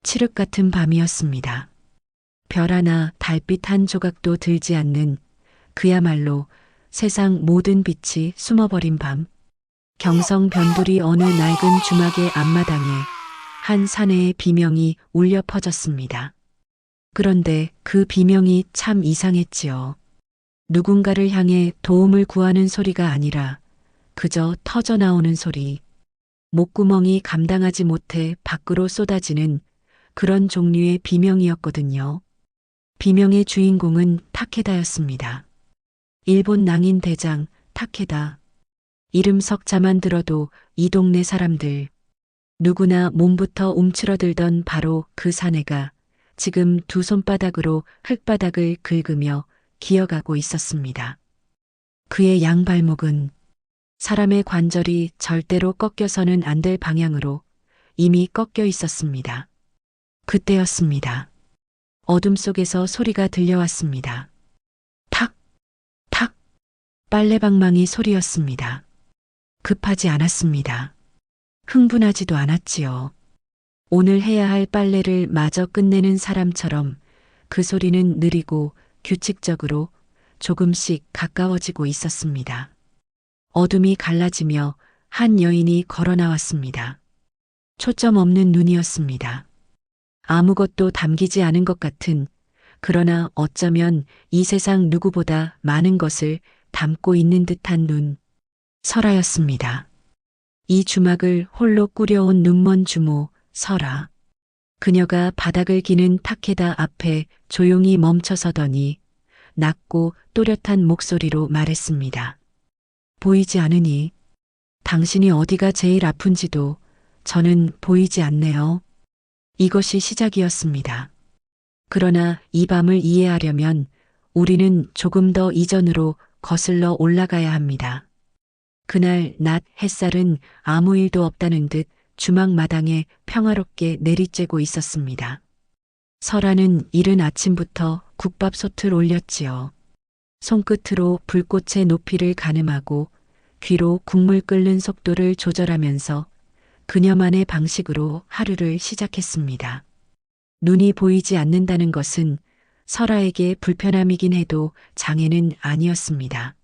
칠흑 같은 밤이었습니다. 별 하나, 달빛 한 조각도 들지 않는 그야말로 세상 모든 빛이 숨어버린 밤. 경성 변두리 어느 낡은 주막의 앞마당에 한 사내의 비명이 울려 퍼졌습니다. 그런데 그 비명이 참 이상했지요. 누군가를 향해 도움을 구하는 소리가 아니라 그저 터져 나오는 소리. 목구멍이 감당하지 못해 밖으로 쏟아지는 그런 종류의 비명이었거든요. 비명의 주인공은 타케다였습니다. 일본 낭인 대장 타케다. 이름 석자만 들어도 이 동네 사람들 누구나 몸부터 움츠러들던 바로 그 사내가 지금 두 손바닥으로 흙바닥을 긁으며 기어가고 있었습니다. 그의 양발목은 사람의 관절이 절대로 꺾여서는 안 될 방향으로 이미 꺾여 있었습니다. 그때였습니다. 어둠 속에서 소리가 들려왔습니다. 탁, 탁, 빨래방망이 소리였습니다. 급하지 않았습니다. 흥분하지도 않았지요. 오늘 해야 할 빨래를 마저 끝내는 사람처럼 그 소리는 느리고 규칙적으로 조금씩 가까워지고 있었습니다. 어둠이 갈라지며 한 여인이 걸어 나왔습니다. 초점 없는 눈이었습니다. 아무것도 담기지 않은 것 같은, 그러나 어쩌면 이 세상 누구보다 많은 것을 담고 있는 듯한 눈. 설아였습니다. 이 주막을 홀로 꾸려온 눈먼 주모 설아. 그녀가 바닥을 기는 타케다 앞에 조용히 멈춰서더니 낮고 또렷한 목소리로 말했습니다. 보이지 않으니 당신이 어디가 제일 아픈지도 저는 보이지 않네요. 이것이 시작이었습니다. 그러나 이 밤을 이해하려면 우리는 조금 더 이전으로 거슬러 올라가야 합니다. 그날 낮 햇살은 아무 일도 없다는 듯 주막 마당에 평화롭게 내리쬐고 있었습니다. 설아는 이른 아침부터 국밥솥을 올렸지요. 손끝으로 불꽃의 높이를 가늠하고 귀로 국물 끓는 속도를 조절하면서 그녀만의 방식으로 하루를 시작했습니다. 눈이 보이지 않는다는 것은 설아에게 불편함이긴 해도 장애는 아니었습니다.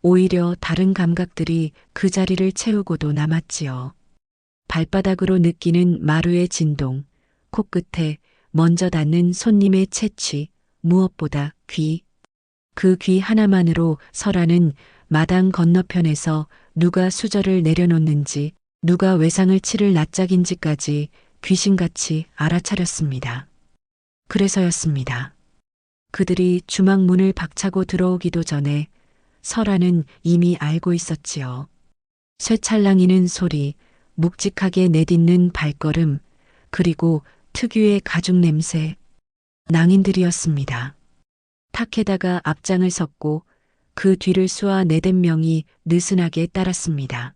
오히려 다른 감각들이 그 자리를 채우고도 남았지요. 발바닥으로 느끼는 마루의 진동, 코끝에 먼저 닿는 손님의 채취, 무엇보다 귀. 그 귀 하나만으로 설아는 마당 건너편에서 누가 수저를 내려놓는지, 누가 외상을 치를 낯짝인지까지 귀신같이 알아차렸습니다. 그래서였습니다. 그들이 주막 문을 박차고 들어오기도 전에 설아는 이미 알고 있었지요. 쇠찰랑이는 소리, 묵직하게 내딛는 발걸음, 그리고 특유의 가죽 냄새. 낭인들이었습니다. 타케다가 앞장을 섰고 그 뒤를 쏘아 4~5명이 느슨하게 따랐습니다.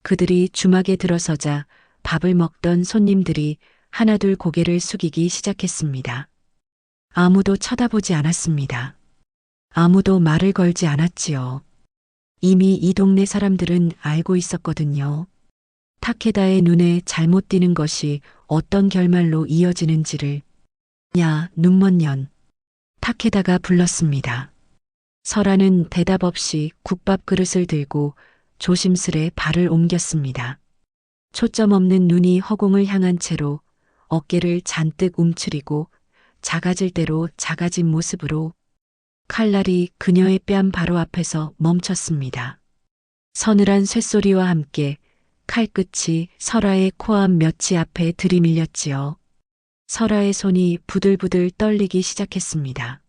그들이 주막에 들어서자 밥을 먹던 손님들이 하나둘 고개를 숙이기 시작했습니다. 아무도 쳐다보지 않았습니다. 아무도 말을 걸지 않았지요. 이미 이 동네 사람들은 알고 있었거든요. 타케다의 눈에 잘못 띄는 것이 어떤 결말로 이어지는지를. 야, 눈먼 년. 타케다가 불렀습니다. 설아는 대답 없이 국밥 그릇을 들고 조심스레 발을 옮겼습니다. 초점 없는 눈이 허공을 향한 채로 어깨를 잔뜩 움츠리고 작아질 대로 작아진 모습으로 칼날이 그녀의 뺨 바로 앞에서 멈췄습니다. 서늘한 쇳소리와 함께 칼끝이 설아의 코앞 몇치 앞에 들이밀렸지요. 설아의 손이 부들부들 떨리기 시작했습니다.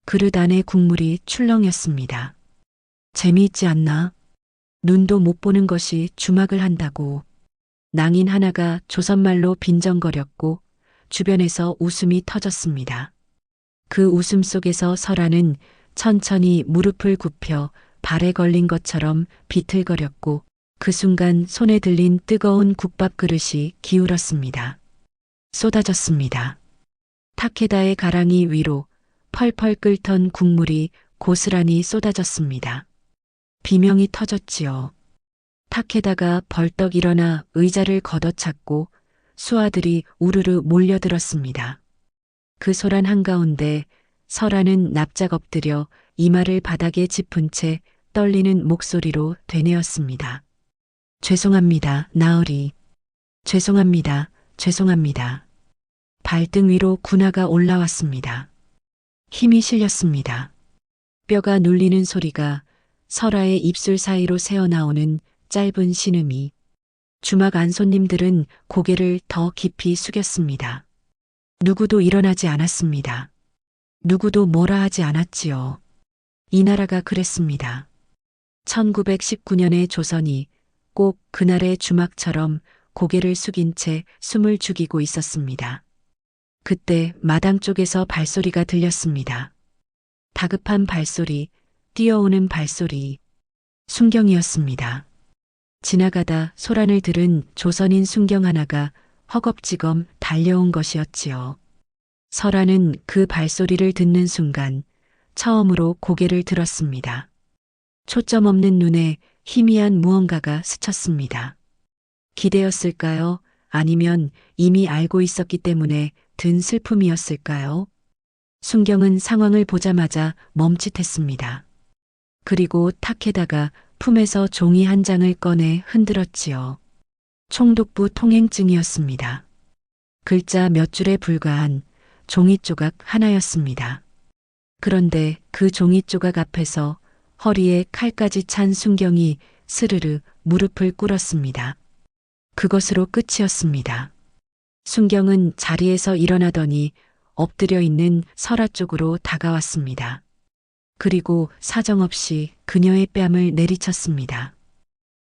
그릇 안의 국물이 출렁였습니다. 재미있지 않나? 눈도 못 보는 것이 주막을 한다고. 낭인 하나가 조선말로 빈정거렸고 주변에서 웃음이 터졌습니다. 그 웃음 속에서 설아는 천천히 무릎을 굽혀 발에 걸린 것처럼 비틀거렸고 그 순간 손에 들린 뜨거운 국밥 그릇이 기울었습니다. 쏟아졌습니다. 타케다의 가랑이 위로 펄펄 끓던 국물이 고스란히 쏟아졌습니다. 비명이 터졌지요. 타케다가 벌떡 일어나 의자를 걷어찼고 수아들이 우르르 몰려들었습니다. 그 소란 한가운데 설아는 납작 엎드려 이마를 바닥에 짚은 채 떨리는 목소리로 되뇌었습니다. 죄송합니다, 나으리. 죄송합니다, 죄송합니다. 발등 위로 군화가 올라왔습니다. 힘이 실렸습니다. 뼈가 눌리는 소리가 설아의 입술 사이로 새어나오는 짧은 신음이. 주막 안 손님들은 고개를 더 깊이 숙였습니다. 누구도 일어나지 않았습니다. 누구도 뭐라 하지 않았지요. 이 나라가 그랬습니다. 1919년의 조선이 꼭 그날의 주막처럼 고개를 숙인 채 숨을 죽이고 있었습니다. 그때 마당 쪽에서 발소리가 들렸습니다. 다급한 발소리, 뛰어오는 발소리. 순경이었습니다. 지나가다 소란을 들은 조선인 순경 하나가 허겁지겁 달려온 것이었지요. 설아는 그 발소리를 듣는 순간 처음으로 고개를 들었습니다. 초점 없는 눈에 희미한 무언가가 스쳤습니다. 기대였을까요? 아니면 이미 알고 있었기 때문에 든 슬픔이었을까요? 순경은 상황을 보자마자 멈칫했습니다. 그리고 탁해다가 품에서 종이 한 장을 꺼내 흔들었지요. 총독부 통행증이었습니다. 글자 몇 줄에 불과한 종이 조각 하나였습니다. 그런데 그 종이 조각 앞에서 허리에 칼까지 찬 순경이 스르르 무릎을 꿇었습니다. 그것으로 끝이었습니다. 순경은 자리에서 일어나더니 엎드려 있는 설아 쪽으로 다가왔습니다. 그리고 사정없이 그녀의 뺨을 내리쳤습니다.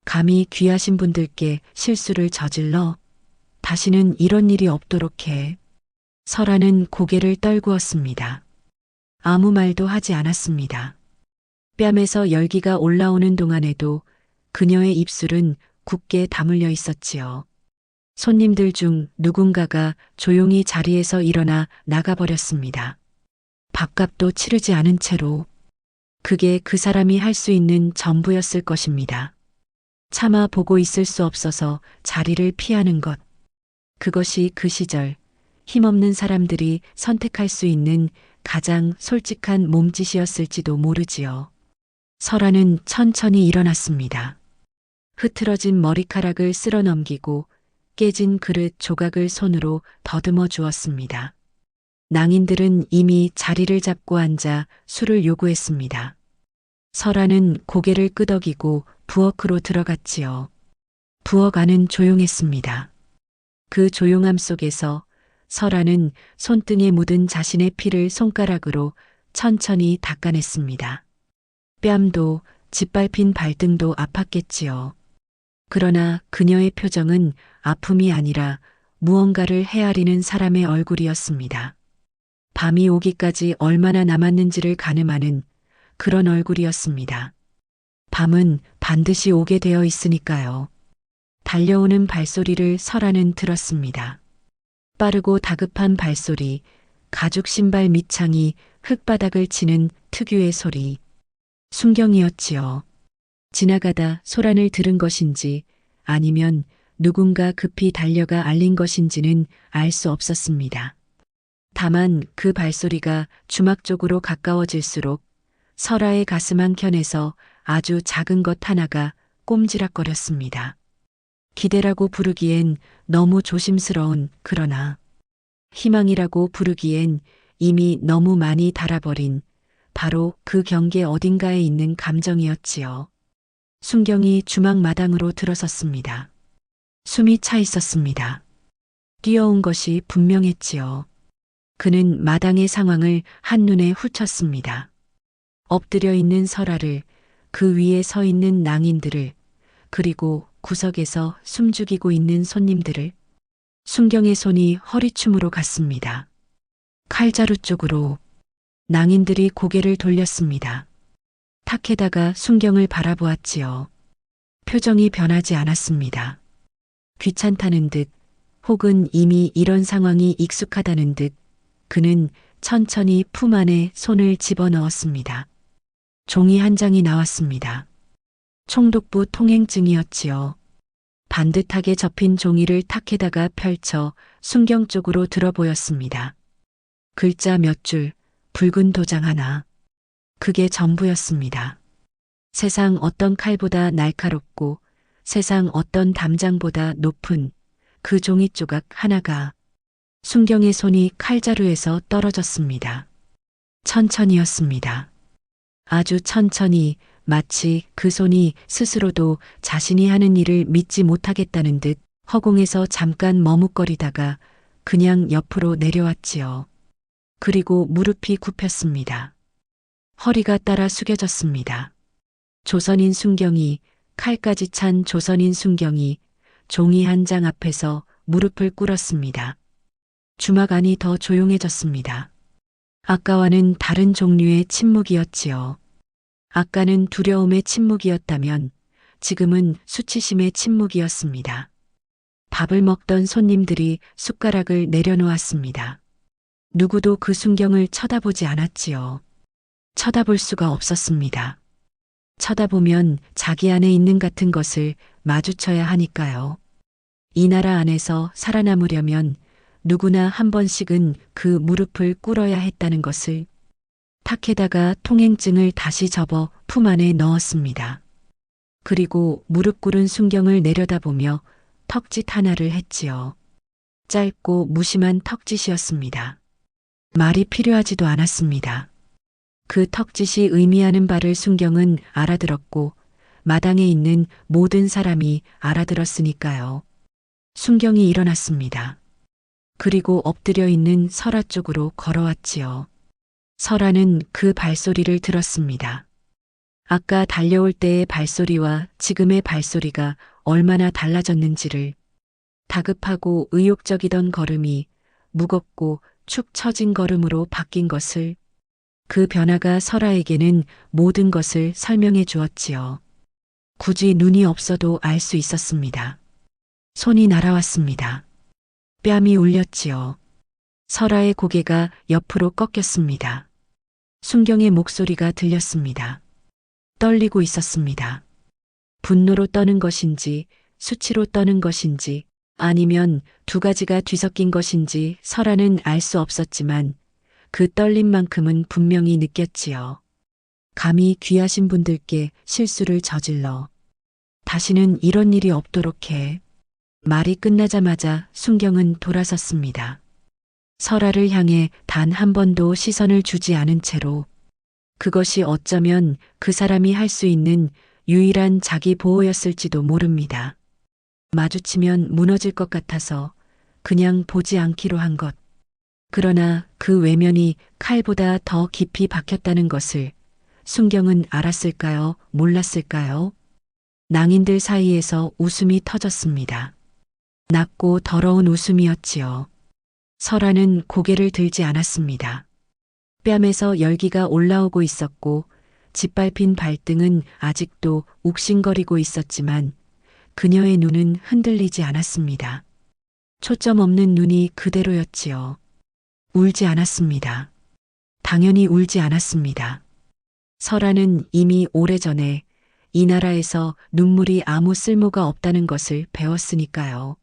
감히 귀하신 분들께 실수를 저질러 다시는 이런 일이 없도록 해. 설아는 고개를 떨구었습니다. 아무 말도 하지 않았습니다. 뺨에서 열기가 올라오는 동안에도 그녀의 입술은 굳게 다물려 있었지요. 손님들 중 누군가가 조용히 자리에서 일어나 나가버렸습니다. 밥값도 치르지 않은 채로. 그게 그 사람이 할 수 있는 전부였을 것입니다. 차마 보고 있을 수 없어서 자리를 피하는 것. 그것이 그 시절 힘없는 사람들이 선택할 수 있는 가장 솔직한 몸짓이었을지도 모르지요. 설아는 천천히 일어났습니다. 흐트러진 머리카락을 쓸어 넘기고 깨진 그릇 조각을 손으로 더듬어 주었습니다. 낭인들은 이미 자리를 잡고 앉아 술을 요구했습니다. 설아는 고개를 끄덕이고 부엌으로 들어갔지요. 부엌 안은 조용했습니다. 그 조용함 속에서 설아는 손등에 묻은 자신의 피를 손가락으로 천천히 닦아냈습니다. 뺨도 짓밟힌 발등도 아팠겠지요. 그러나 그녀의 표정은 아픔이 아니라 무언가를 헤아리는 사람의 얼굴이었습니다. 밤이 오기까지 얼마나 남았는지를 가늠하는 그런 얼굴이었습니다. 밤은 반드시 오게 되어 있으니까요. 달려오는 발소리를 설아는 들었습니다. 빠르고 다급한 발소리, 가죽 신발 밑창이 흙바닥을 치는 특유의 소리. 순경이었지요. 지나가다 소란을 들은 것인지 아니면 누군가 급히 달려가 알린 것인지는 알 수 없었습니다. 다만 그 발소리가 주막 쪽으로 가까워질수록 설아의 가슴 한켠에서 아주 작은 것 하나가 꼼지락거렸습니다. 기대라고 부르기엔 너무 조심스러운, 그러나 희망이라고 부르기엔 이미 너무 많이 달아버린 바로 그 경계 어딘가에 있는 감정이었지요. 순경이 주막 마당으로 들어섰습니다. 숨이 차 있었습니다. 뛰어온 것이 분명했지요. 그는 마당의 상황을 한눈에 훑었습니다. 엎드려 있는 설아를, 그 위에 서 있는 낭인들을, 그리고 구석에서 숨죽이고 있는 손님들을. 순경의 손이 허리춤으로 갔습니다. 칼자루 쪽으로. 낭인들이 고개를 돌렸습니다. 탁해다가 순경을 바라보았지요. 표정이 변하지 않았습니다. 귀찮다는 듯 혹은 이미 이런 상황이 익숙하다는 듯 그는 천천히 품 안에 손을 집어넣었습니다. 종이 한 장이 나왔습니다. 총독부 통행증이었지요. 반듯하게 접힌 종이를 탁에다가 펼쳐 순경 쪽으로 들어 보였습니다. 글자 몇 줄, 붉은 도장 하나. 그게 전부였습니다. 세상 어떤 칼보다 날카롭고 세상 어떤 담장보다 높은 그 종이 조각 하나가 순경의 손이 칼자루에서 떨어졌습니다. 천천히였습니다. 아주 천천히, 마치 그 손이 스스로도 자신이 하는 일을 믿지 못하겠다는 듯 허공에서 잠깐 머뭇거리다가 그냥 옆으로 내려왔지요. 그리고 무릎이 굽혔습니다. 허리가 따라 숙여졌습니다. 조선인 순경이, 칼까지 찬 조선인 순경이 종이 한 장 앞에서 무릎을 꿇었습니다. 주막 안이 더 조용해졌습니다. 아까와는 다른 종류의 침묵이었지요. 아까는 두려움의 침묵이었다면 지금은 수치심의 침묵이었습니다. 밥을 먹던 손님들이 숟가락을 내려놓았습니다. 누구도 그 순경을 쳐다보지 않았지요. 쳐다볼 수가 없었습니다. 쳐다보면 자기 안에 있는 같은 것을 마주쳐야 하니까요. 이 나라 안에서 살아남으려면 누구나 한 번씩은 그 무릎을 꿇어야 했다는 것을 탁에다가 통행증을 다시 접어 품 안에 넣었습니다. 그리고 무릎 꿇은 순경을 내려다보며 턱짓 하나를 했지요. 짧고 무심한 턱짓이었습니다. 말이 필요하지도 않았습니다. 그 턱짓이 의미하는 바를 순경은 알아들었고 마당에 있는 모든 사람이 알아들었으니까요. 순경이 일어났습니다. 그리고 엎드려 있는 설아 쪽으로 걸어왔지요. 설아는 그 발소리를 들었습니다. 아까 달려올 때의 발소리와 지금의 발소리가 얼마나 달라졌는지를, 다급하고 의욕적이던 걸음이 무겁고 축 처진 걸음으로 바뀐 것을, 그 변화가 설아에게는 모든 것을 설명해 주었지요. 굳이 눈이 없어도 알 수 있었습니다. 손이 날아왔습니다. 뺨이 울렸지요. 설아의 고개가 옆으로 꺾였습니다. 순경의 목소리가 들렸습니다. 떨리고 있었습니다. 분노로 떠는 것인지 수치로 떠는 것인지 아니면 두 가지가 뒤섞인 것인지 설아는 알 수 없었지만 그 떨림만큼은 분명히 느꼈지요. 감히 귀하신 분들께 실수를 저질러 다시는 이런 일이 없도록 해. 말이 끝나자마자 순경은 돌아섰습니다. 설아를 향해 단 한 번도 시선을 주지 않은 채로, 그것이 어쩌면 그 사람이 할 수 있는 유일한 자기 보호였을지도 모릅니다. 마주치면 무너질 것 같아서 그냥 보지 않기로 한 것. 그러나 그 외면이 칼보다 더 깊이 박혔다는 것을 순경은 알았을까요? 몰랐을까요? 낭인들 사이에서 웃음이 터졌습니다. 낮고 더러운 웃음이었지요. 설아는 고개를 들지 않았습니다. 뺨에서 열기가 올라오고 있었고 짓밟힌 발등은 아직도 욱신거리고 있었지만 그녀의 눈은 흔들리지 않았습니다. 초점 없는 눈이 그대로였지요. 울지 않았습니다. 당연히 울지 않았습니다. 설아는 이미 오래전에 이 나라에서 눈물이 아무 쓸모가 없다는 것을 배웠으니까요.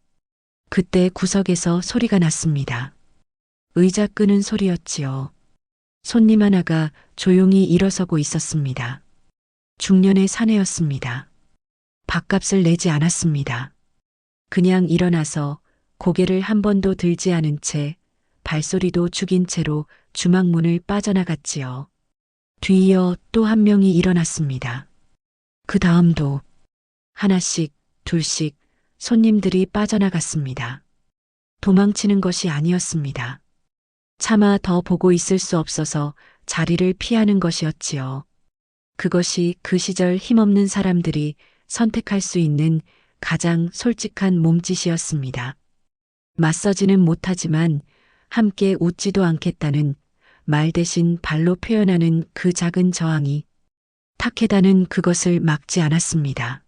그때 구석에서 소리가 났습니다. 의자 끄는 소리였지요. 손님 하나가 조용히 일어서고 있었습니다. 중년의 사내였습니다. 밥값을 내지 않았습니다. 그냥 일어나서 고개를 한 번도 들지 않은 채 발소리도 죽인 채로 주막문을 빠져나갔지요. 뒤이어 또 한 명이 일어났습니다. 그 다음도 하나씩, 둘씩 손님들이 빠져나갔습니다. 도망치는 것이 아니었습니다. 차마 더 보고 있을 수 없어서 자리를 피하는 것이었지요. 그것이 그 시절 힘없는 사람들이 선택할 수 있는 가장 솔직한 몸짓이었습니다. 맞서지는 못하지만 함께 웃지도 않겠다는 말 대신 발로 표현하는 그 작은 저항이 타케다는 그것을 막지 않았습니다.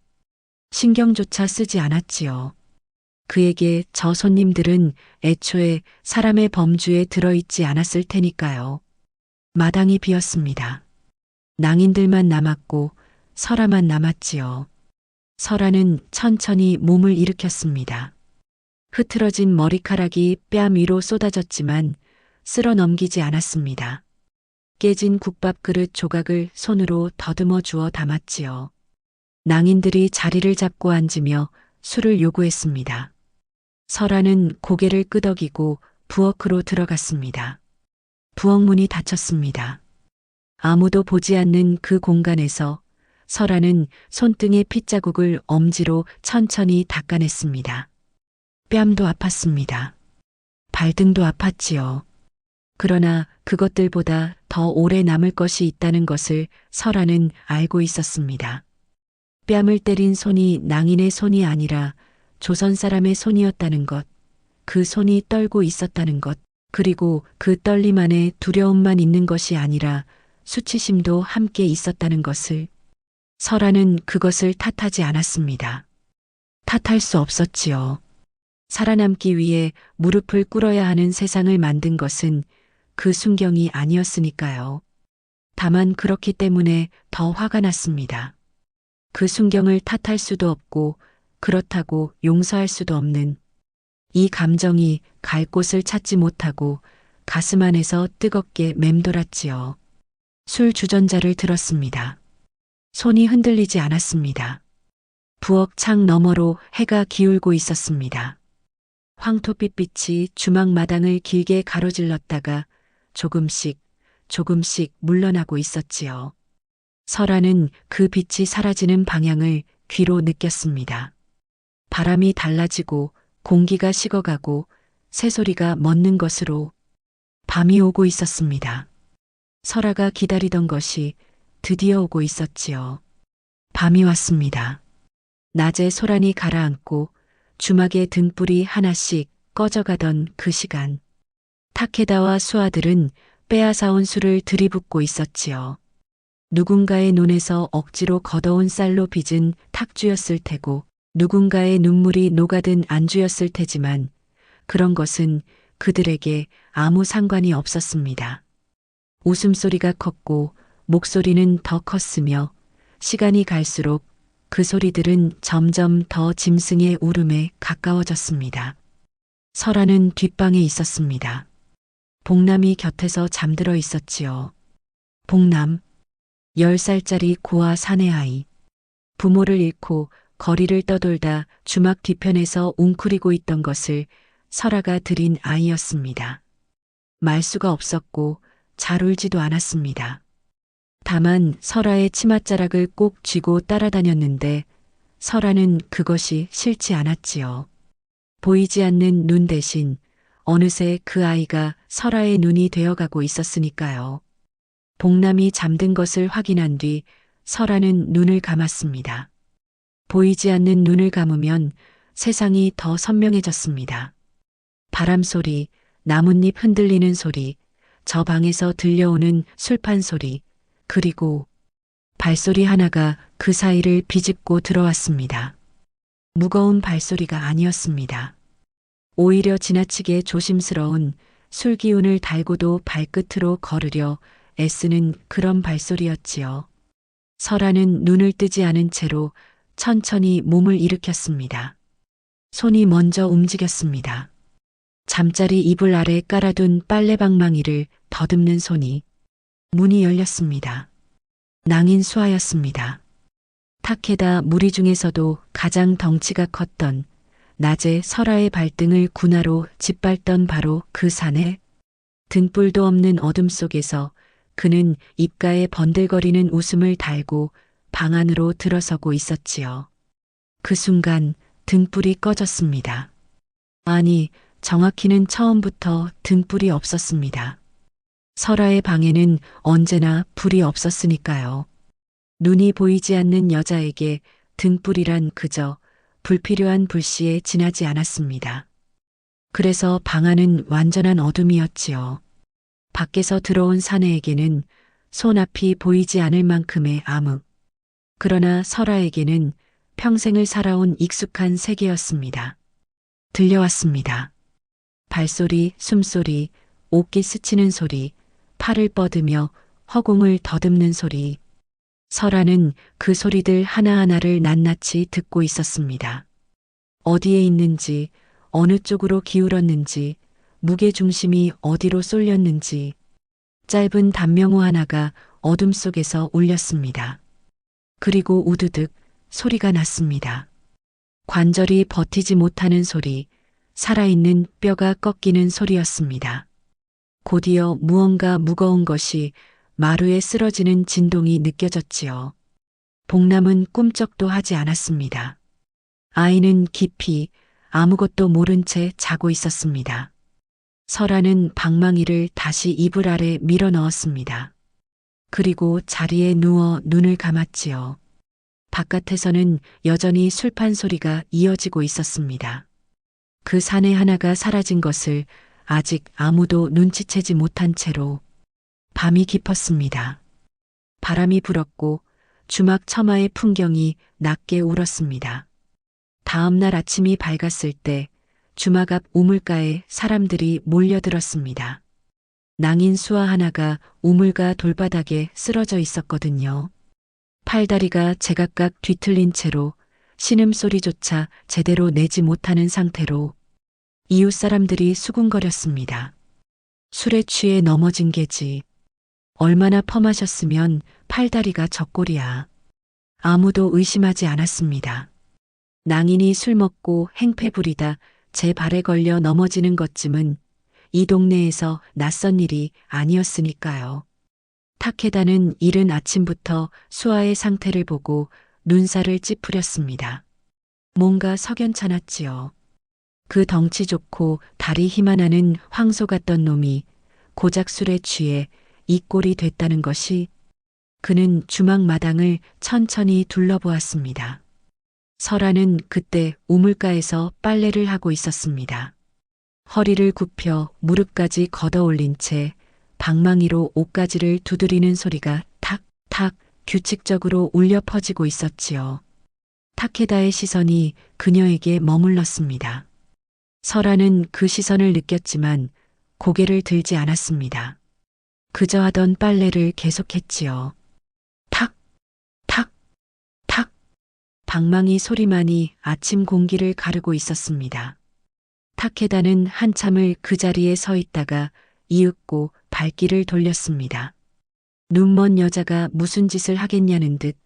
신경조차 쓰지 않았지요. 그에게 저 손님들은 애초에 사람의 범주에 들어있지 않았을 테니까요. 마당이 비었습니다. 낭인들만 남았고 설아만 남았지요. 설아는 천천히 몸을 일으켰습니다. 흐트러진 머리카락이 뺨 위로 쏟아졌지만 쓸어 넘기지 않았습니다. 깨진 국밥 그릇 조각을 손으로 더듬어 주어 담았지요. 낭인들이 자리를 잡고 앉으며 술을 요구했습니다. 설아는 고개를 끄덕이고 부엌으로 들어갔습니다. 부엌 문이 닫혔습니다. 아무도 보지 않는 그 공간에서 설아는 손등의 핏자국을 엄지로 천천히 닦아냈습니다. 뺨도 아팠습니다. 발등도 아팠지요. 그러나 그것들보다 더 오래 남을 것이 있다는 것을 설아는 알고 있었습니다. 뺨을 때린 손이 낭인의 손이 아니라 조선 사람의 손이었다는 것, 그 손이 떨고 있었다는 것, 그리고 그 떨림 안에 두려움만 있는 것이 아니라 수치심도 함께 있었다는 것을 설아는 그것을 탓하지 않았습니다. 탓할 수 없었지요. 살아남기 위해 무릎을 꿇어야 하는 세상을 만든 것은 그 순경이 아니었으니까요. 다만 그렇기 때문에 더 화가 났습니다. 그 순경을 탓할 수도 없고 그렇다고 용서할 수도 없는 이 감정이 갈 곳을 찾지 못하고 가슴 안에서 뜨겁게 맴돌았지요. 술 주전자를 들었습니다. 손이 흔들리지 않았습니다. 부엌 창 너머로 해가 기울고 있었습니다. 황토빛 빛이 주막 마당을 길게 가로질렀다가 조금씩 물러나고 있었지요. 설아는 그 빛이 사라지는 방향을 귀로 느꼈습니다. 바람이 달라지고 공기가 식어가고 새소리가 멎는 것으로 밤이 오고 있었습니다. 설아가 기다리던 것이 드디어 오고 있었지요. 밤이 왔습니다. 낮에 소란이 가라앉고 주막의 등불이 하나씩 꺼져가던 그 시간, 타케다와 수아들은 빼앗아온 술을 들이붓고 있었지요. 누군가의 눈에서 억지로 걷어온 쌀로 빚은 탁주였을 테고 누군가의 눈물이 녹아든 안주였을 테지만 그런 것은 그들에게 아무 상관이 없었습니다. 웃음소리가 컸고 목소리는 더 컸으며 시간이 갈수록 그 소리들은 점점 더 짐승의 울음에 가까워졌습니다. 설아는 뒷방에 있었습니다. 복남이 곁에서 잠들어 있었지요. 복남, 10살짜리 고아 사내아이. 부모를 잃고 거리를 떠돌다 주막 뒤편에서 웅크리고 있던 것을 설아가 들인 아이였습니다. 말수가 없었고 잘 울지도 않았습니다. 다만 설아의 치맛자락을 꼭 쥐고 따라다녔는데 설아는 그것이 싫지 않았지요. 보이지 않는 눈 대신 어느새 그 아이가 설아의 눈이 되어가고 있었으니까요. 복남이 잠든 것을 확인한 뒤 설아는 눈을 감았습니다. 보이지 않는 눈을 감으면 세상이 더 선명해졌습니다. 바람 소리, 나뭇잎 흔들리는 소리, 저 방에서 들려오는 술판 소리, 그리고 발소리 하나가 그 사이를 비집고 들어왔습니다. 무거운 발소리가 아니었습니다. 오히려 지나치게 조심스러운 술 기운을 달고도 발끝으로 걸으려 애쓰는 그런 발소리였지요. 설아는 눈을 뜨지 않은 채로 천천히 몸을 일으켰습니다. 손이 먼저 움직였습니다. 잠자리 이불 아래 깔아둔 빨래방망이를 더듬는 손이. 문이 열렸습니다. 낭인 수아였습니다. 타케다 무리 중에서도 가장 덩치가 컸던 낮에 설아의 발등을 군화로 짓밟던 바로 그 사내. 등불도 없는 어둠 속에서 그는 입가에 번들거리는 웃음을 달고 방 안으로 들어서고 있었지요. 그 순간 등불이 꺼졌습니다. 아니, 정확히는 처음부터 등불이 없었습니다. 설아의 방에는 언제나 불이 없었으니까요. 눈이 보이지 않는 여자에게 등불이란 그저 불필요한 불씨에 지나지 않았습니다. 그래서 방 안은 완전한 어둠이었지요. 밖에서 들어온 사내에게는 손앞이 보이지 않을 만큼의 암흑. 그러나 설아에게는 평생을 살아온 익숙한 세계였습니다. 들려왔습니다. 발소리, 숨소리, 옷깃 스치는 소리, 팔을 뻗으며 허공을 더듬는 소리. 설아는 그 소리들 하나하나를 낱낱이 듣고 있었습니다. 어디에 있는지, 어느 쪽으로 기울었는지, 무게 중심이 어디로 쏠렸는지, 짧은 단명호 하나가 어둠 속에서 울렸습니다. 그리고 우드득 소리가 났습니다. 관절이 버티지 못하는 소리, 살아있는 뼈가 꺾이는 소리였습니다. 곧이어 무언가 무거운 것이 마루에 쓰러지는 진동이 느껴졌지요. 복남은 꿈쩍도 하지 않았습니다. 아이는 깊이 아무것도 모른 채 자고 있었습니다. 설아는 방망이를 다시 이불 아래 밀어 넣었습니다. 그리고 자리에 누워 눈을 감았지요. 바깥에서는 여전히 술판 소리가 이어지고 있었습니다. 그 사내 하나가 사라진 것을 아직 아무도 눈치채지 못한 채로 밤이 깊었습니다. 바람이 불었고 주막 처마의 풍경이 낮게 울었습니다. 다음 날 아침이 밝았을 때 주막 앞 우물가에 사람들이 몰려들었습니다. 낭인 수아 하나가 우물가 돌바닥에 쓰러져 있었거든요. 팔다리가 제각각 뒤틀린 채로 신음소리조차 제대로 내지 못하는 상태로 이웃 사람들이 수군거렸습니다. 술에 취해 넘어진 게지. 얼마나 퍼마셨으면 팔다리가 젖골이야. 아무도 의심하지 않았습니다. 낭인이 술 먹고 행패 부리다 제 발에 걸려 넘어지는 것쯤은 이 동네에서 낯선 일이 아니었으니까요. 타케다는 이른 아침부터 수아의 상태를 보고 눈살을 찌푸렸습니다. 뭔가 석연찮았지요. 그 덩치 좋고 다리 힘하나는 황소 같던 놈이 고작 술에 취해 이 꼴이 됐다는 것이. 그는 주막 마당을 천천히 둘러보았습니다. 설아는 그때 우물가에서 빨래를 하고 있었습니다. 허리를 굽혀 무릎까지 걷어올린 채 방망이로 옷가지를 두드리는 소리가 탁탁 규칙적으로 울려 퍼지고 있었지요. 타케다의 시선이 그녀에게 머물렀습니다. 설아는 그 시선을 느꼈지만 고개를 들지 않았습니다. 그저 하던 빨래를 계속했지요. 탁, 탁, 탁. 방망이 소리만이 아침 공기를 가르고 있었습니다. 타케다는 한참을 그 자리에 서 있다가 이윽고 발길을 돌렸습니다. 눈먼 여자가 무슨 짓을 하겠냐는 듯,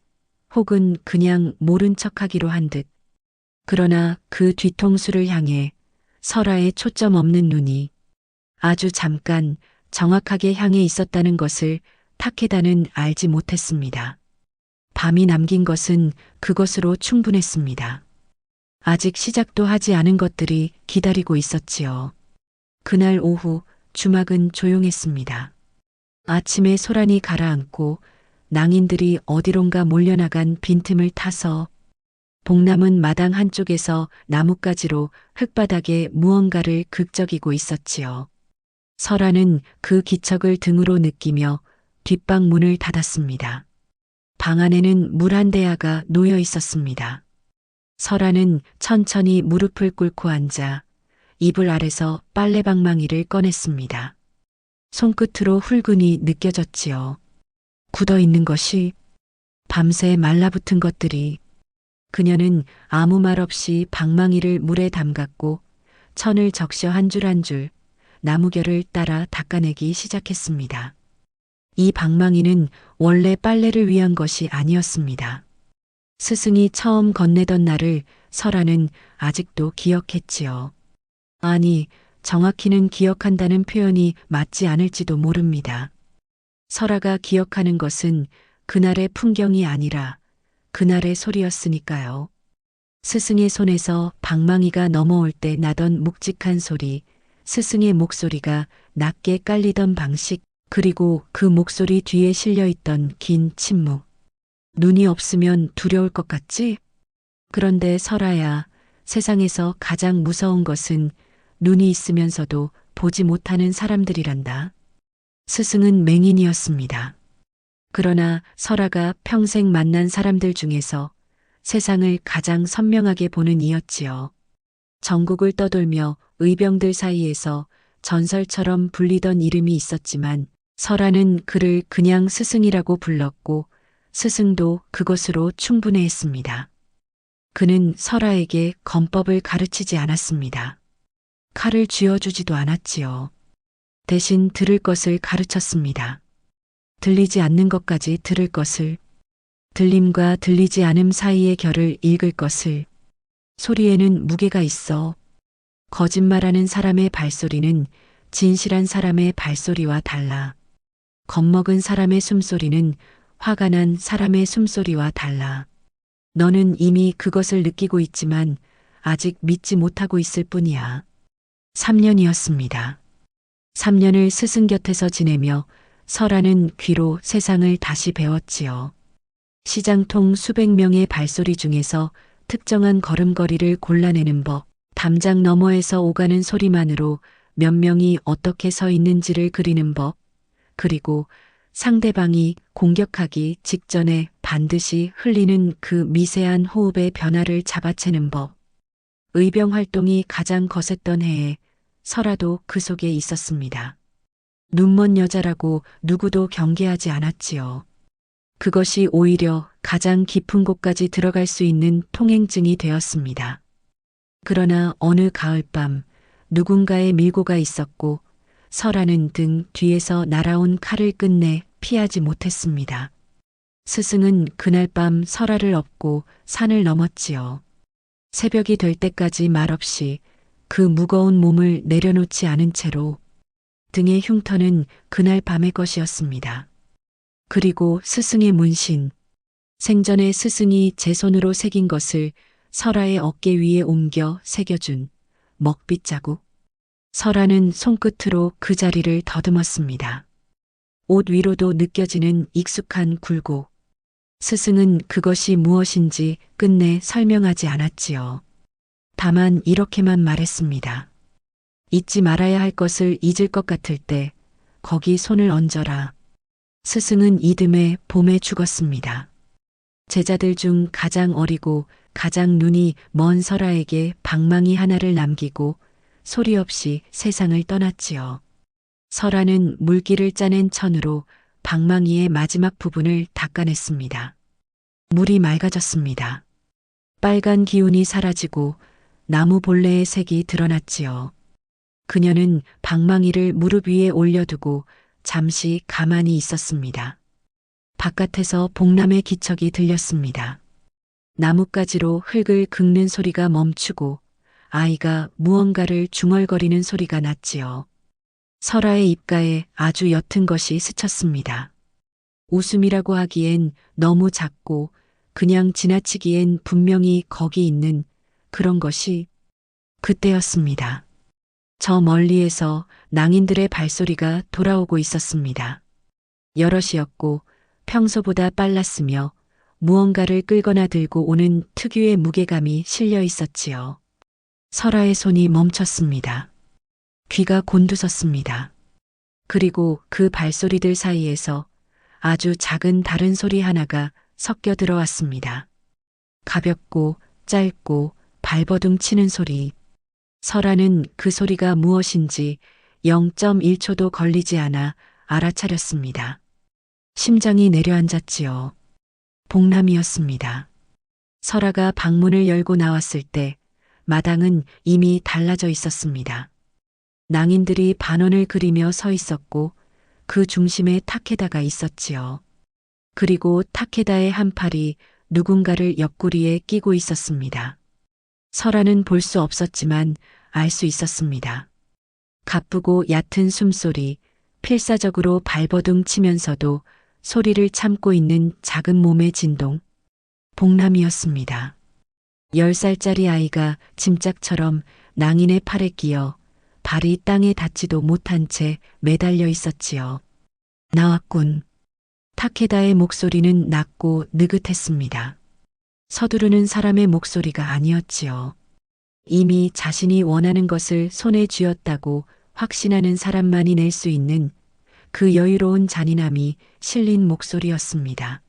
혹은 그냥 모른 척하기로 한 듯. 그러나 그 뒤통수를 향해 설아의 초점 없는 눈이 아주 잠깐 정확하게 향해 있었다는 것을 타케다는 알지 못했습니다. 밤이 남긴 것은 그것으로 충분했습니다. 아직 시작도 하지 않은 것들이 기다리고 있었지요. 그날 오후 주막은 조용했습니다. 아침에 소란이 가라앉고 낭인들이 어디론가 몰려나간 빈틈을 타서 복남은 마당 한쪽에서 나뭇가지로 흙바닥에 무언가를 긁적이고 있었지요. 설아는 그 기척을 등으로 느끼며 뒷방 문을 닫았습니다. 방 안에는 물 한 대야가 놓여 있었습니다. 설아는 천천히 무릎을 꿇고 앉아 이불 아래서 빨래방망이를 꺼냈습니다. 손끝으로 훌근이 느껴졌지요. 굳어 있는 것이, 밤새 말라붙은 것들이. 그녀는 아무 말 없이 방망이를 물에 담갔고 천을 적셔 한 줄 한 줄 나무결을 따라 닦아내기 시작했습니다. 이 방망이는 원래 빨래를 위한 것이 아니었습니다. 스승이 처음 건네던 날을 설아는 아직도 기억했지요. 아니, 정확히는 기억한다는 표현이 맞지 않을지도 모릅니다. 설아가 기억하는 것은 그날의 풍경이 아니라 그날의 소리였으니까요. 스승의 손에서 방망이가 넘어올 때 나던 묵직한 소리, 스승의 목소리가 낮게 깔리던 방식, 그리고 그 목소리 뒤에 실려있던 긴 침묵. 눈이 없으면 두려울 것 같지? 그런데 설아야, 세상에서 가장 무서운 것은 눈이 있으면서도 보지 못하는 사람들이란다. 스승은 맹인이었습니다. 그러나 설아가 평생 만난 사람들 중에서 세상을 가장 선명하게 보는 이였지요. 전국을 떠돌며 의병들 사이에서 전설처럼 불리던 이름이 있었지만 설아는 그를 그냥 스승이라고 불렀고 스승도 그것으로 충분해했습니다. 그는 설아에게 건법을 가르치지 않았습니다. 칼을 쥐어주지도 않았지요. 대신 들을 것을 가르쳤습니다. 들리지 않는 것까지 들을 것을, 들림과 들리지 않음 사이의 결을 읽을 것을. 소리에는 무게가 있어. 거짓말하는 사람의 발소리는 진실한 사람의 발소리와 달라. 겁먹은 사람의 숨소리는 화가 난 사람의 숨소리와 달라. 너는 이미 그것을 느끼고 있지만 아직 믿지 못하고 있을 뿐이야. 3년이었습니다. 3년을 스승 곁에서 지내며 설아는 귀로 세상을 다시 배웠지요. 시장통 수백 명의 발소리 중에서 특정한 걸음걸이를 골라내는 법, 담장 너머에서 오가는 소리만으로 몇 명이 어떻게 서 있는지를 그리는 법, 그리고 상대방이 공격하기 직전에 반드시 흘리는 그 미세한 호흡의 변화를 잡아채는 법. 의병 활동이 가장 거셌던 해에 설아도 그 속에 있었습니다. 눈먼 여자라고 누구도 경계하지 않았지요. 그것이 오히려 가장 깊은 곳까지 들어갈 수 있는 통행증이 되었습니다. 그러나 어느 가을밤 누군가의 밀고가 있었고 설아는 등 뒤에서 날아온 칼을 끝내 피하지 못했습니다. 스승은 그날 밤 설아를 업고 산을 넘었지요. 새벽이 될 때까지 말없이 그 무거운 몸을 내려놓지 않은 채로. 등의 흉터는 그날 밤의 것이었습니다. 그리고 스승의 문신. 생전에 스승이 제 손으로 새긴 것을 설아의 어깨 위에 옮겨 새겨준 먹빛 자국. 설아는 손끝으로 그 자리를 더듬었습니다. 옷 위로도 느껴지는 익숙한 굴곡. 스승은 그것이 무엇인지 끝내 설명하지 않았지요. 다만 이렇게만 말했습니다. 잊지 말아야 할 것을 잊을 것 같을 때 거기 손을 얹어라. 스승은 이듬해 봄에 죽었습니다. 제자들 중 가장 어리고 가장 눈이 먼 설아에게 방망이 하나를 남기고 소리 없이 세상을 떠났지요. 설아는 물기를 짜낸 천으로 방망이의 마지막 부분을 닦아냈습니다. 물이 맑아졌습니다. 빨간 기운이 사라지고 나무 본래의 색이 드러났지요. 그녀는 방망이를 무릎 위에 올려두고 잠시 가만히 있었습니다. 바깥에서 복남의 기척이 들렸습니다. 나뭇가지로 흙을 긁는 소리가 멈추고 아이가 무언가를 중얼거리는 소리가 났지요. 설아의 입가에 아주 옅은 것이 스쳤습니다. 웃음이라고 하기엔 너무 작고 그냥 지나치기엔 분명히 거기 있는 그런 것이 그때였습니다. 저 멀리에서 낭인들의 발소리가 돌아오고 있었습니다. 여럿이었고 평소보다 빨랐으며 무언가를 끌거나 들고 오는 특유의 무게감이 실려 있었지요. 설아의 손이 멈췄습니다. 귀가 곤두섰습니다. 그리고 그 발소리들 사이에서 아주 작은 다른 소리 하나가 섞여 들어왔습니다. 가볍고 짧고 발버둥 치는 소리. 설아는 그 소리가 무엇인지 0.1초도 걸리지 않아 알아차렸습니다. 심장이 내려앉았지요. 복남이었습니다. 설아가 방문을 열고 나왔을 때 마당은 이미 달라져 있었습니다. 낭인들이 반원을 그리며 서 있었고 그 중심에 타케다가 있었지요. 그리고 타케다의 한 팔이 누군가를 옆구리에 끼고 있었습니다. 설아는 볼 수 없었지만 알 수 있었습니다. 가쁘고 얕은 숨소리, 필사적으로 발버둥 치면서도 소리를 참고 있는 작은 몸의 진동. 복남이었습니다. 10살짜리 아이가 짐짝처럼 낭인의 팔에 끼어 발이 땅에 닿지도 못한 채 매달려 있었지요. 나왔군. 타케다의 목소리는 낮고 느긋했습니다. 서두르는 사람의 목소리가 아니었지요. 이미 자신이 원하는 것을 손에 쥐었다고 확신하는 사람만이 낼 수 있는 그 여유로운 잔인함이 실린 목소리였습니다.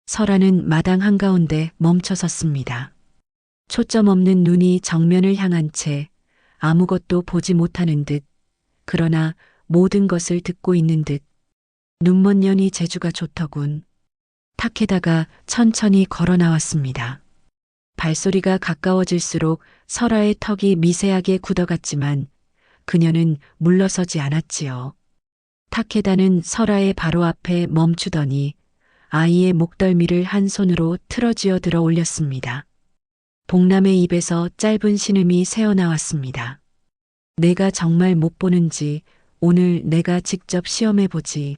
설아는 마당 한가운데 멈춰 섰습니다. 초점 없는 눈이 정면을 향한 채 아무것도 보지 못하는 듯, 그러나 모든 것을 듣고 있는 듯. 눈먼 년이 재주가 좋더군. 타케다가 천천히 걸어 나왔습니다. 발소리가 가까워질수록 설아의 턱이 미세하게 굳어갔지만 그녀는 물러서지 않았지요. 타케다는 설아의 바로 앞에 멈추더니 아이의 목덜미를 한 손으로 틀어쥐어 들어 올렸습니다. 복남의 입에서 짧은 신음이 새어나왔습니다. 내가 정말 못 보는지 오늘 내가 직접 시험해보지.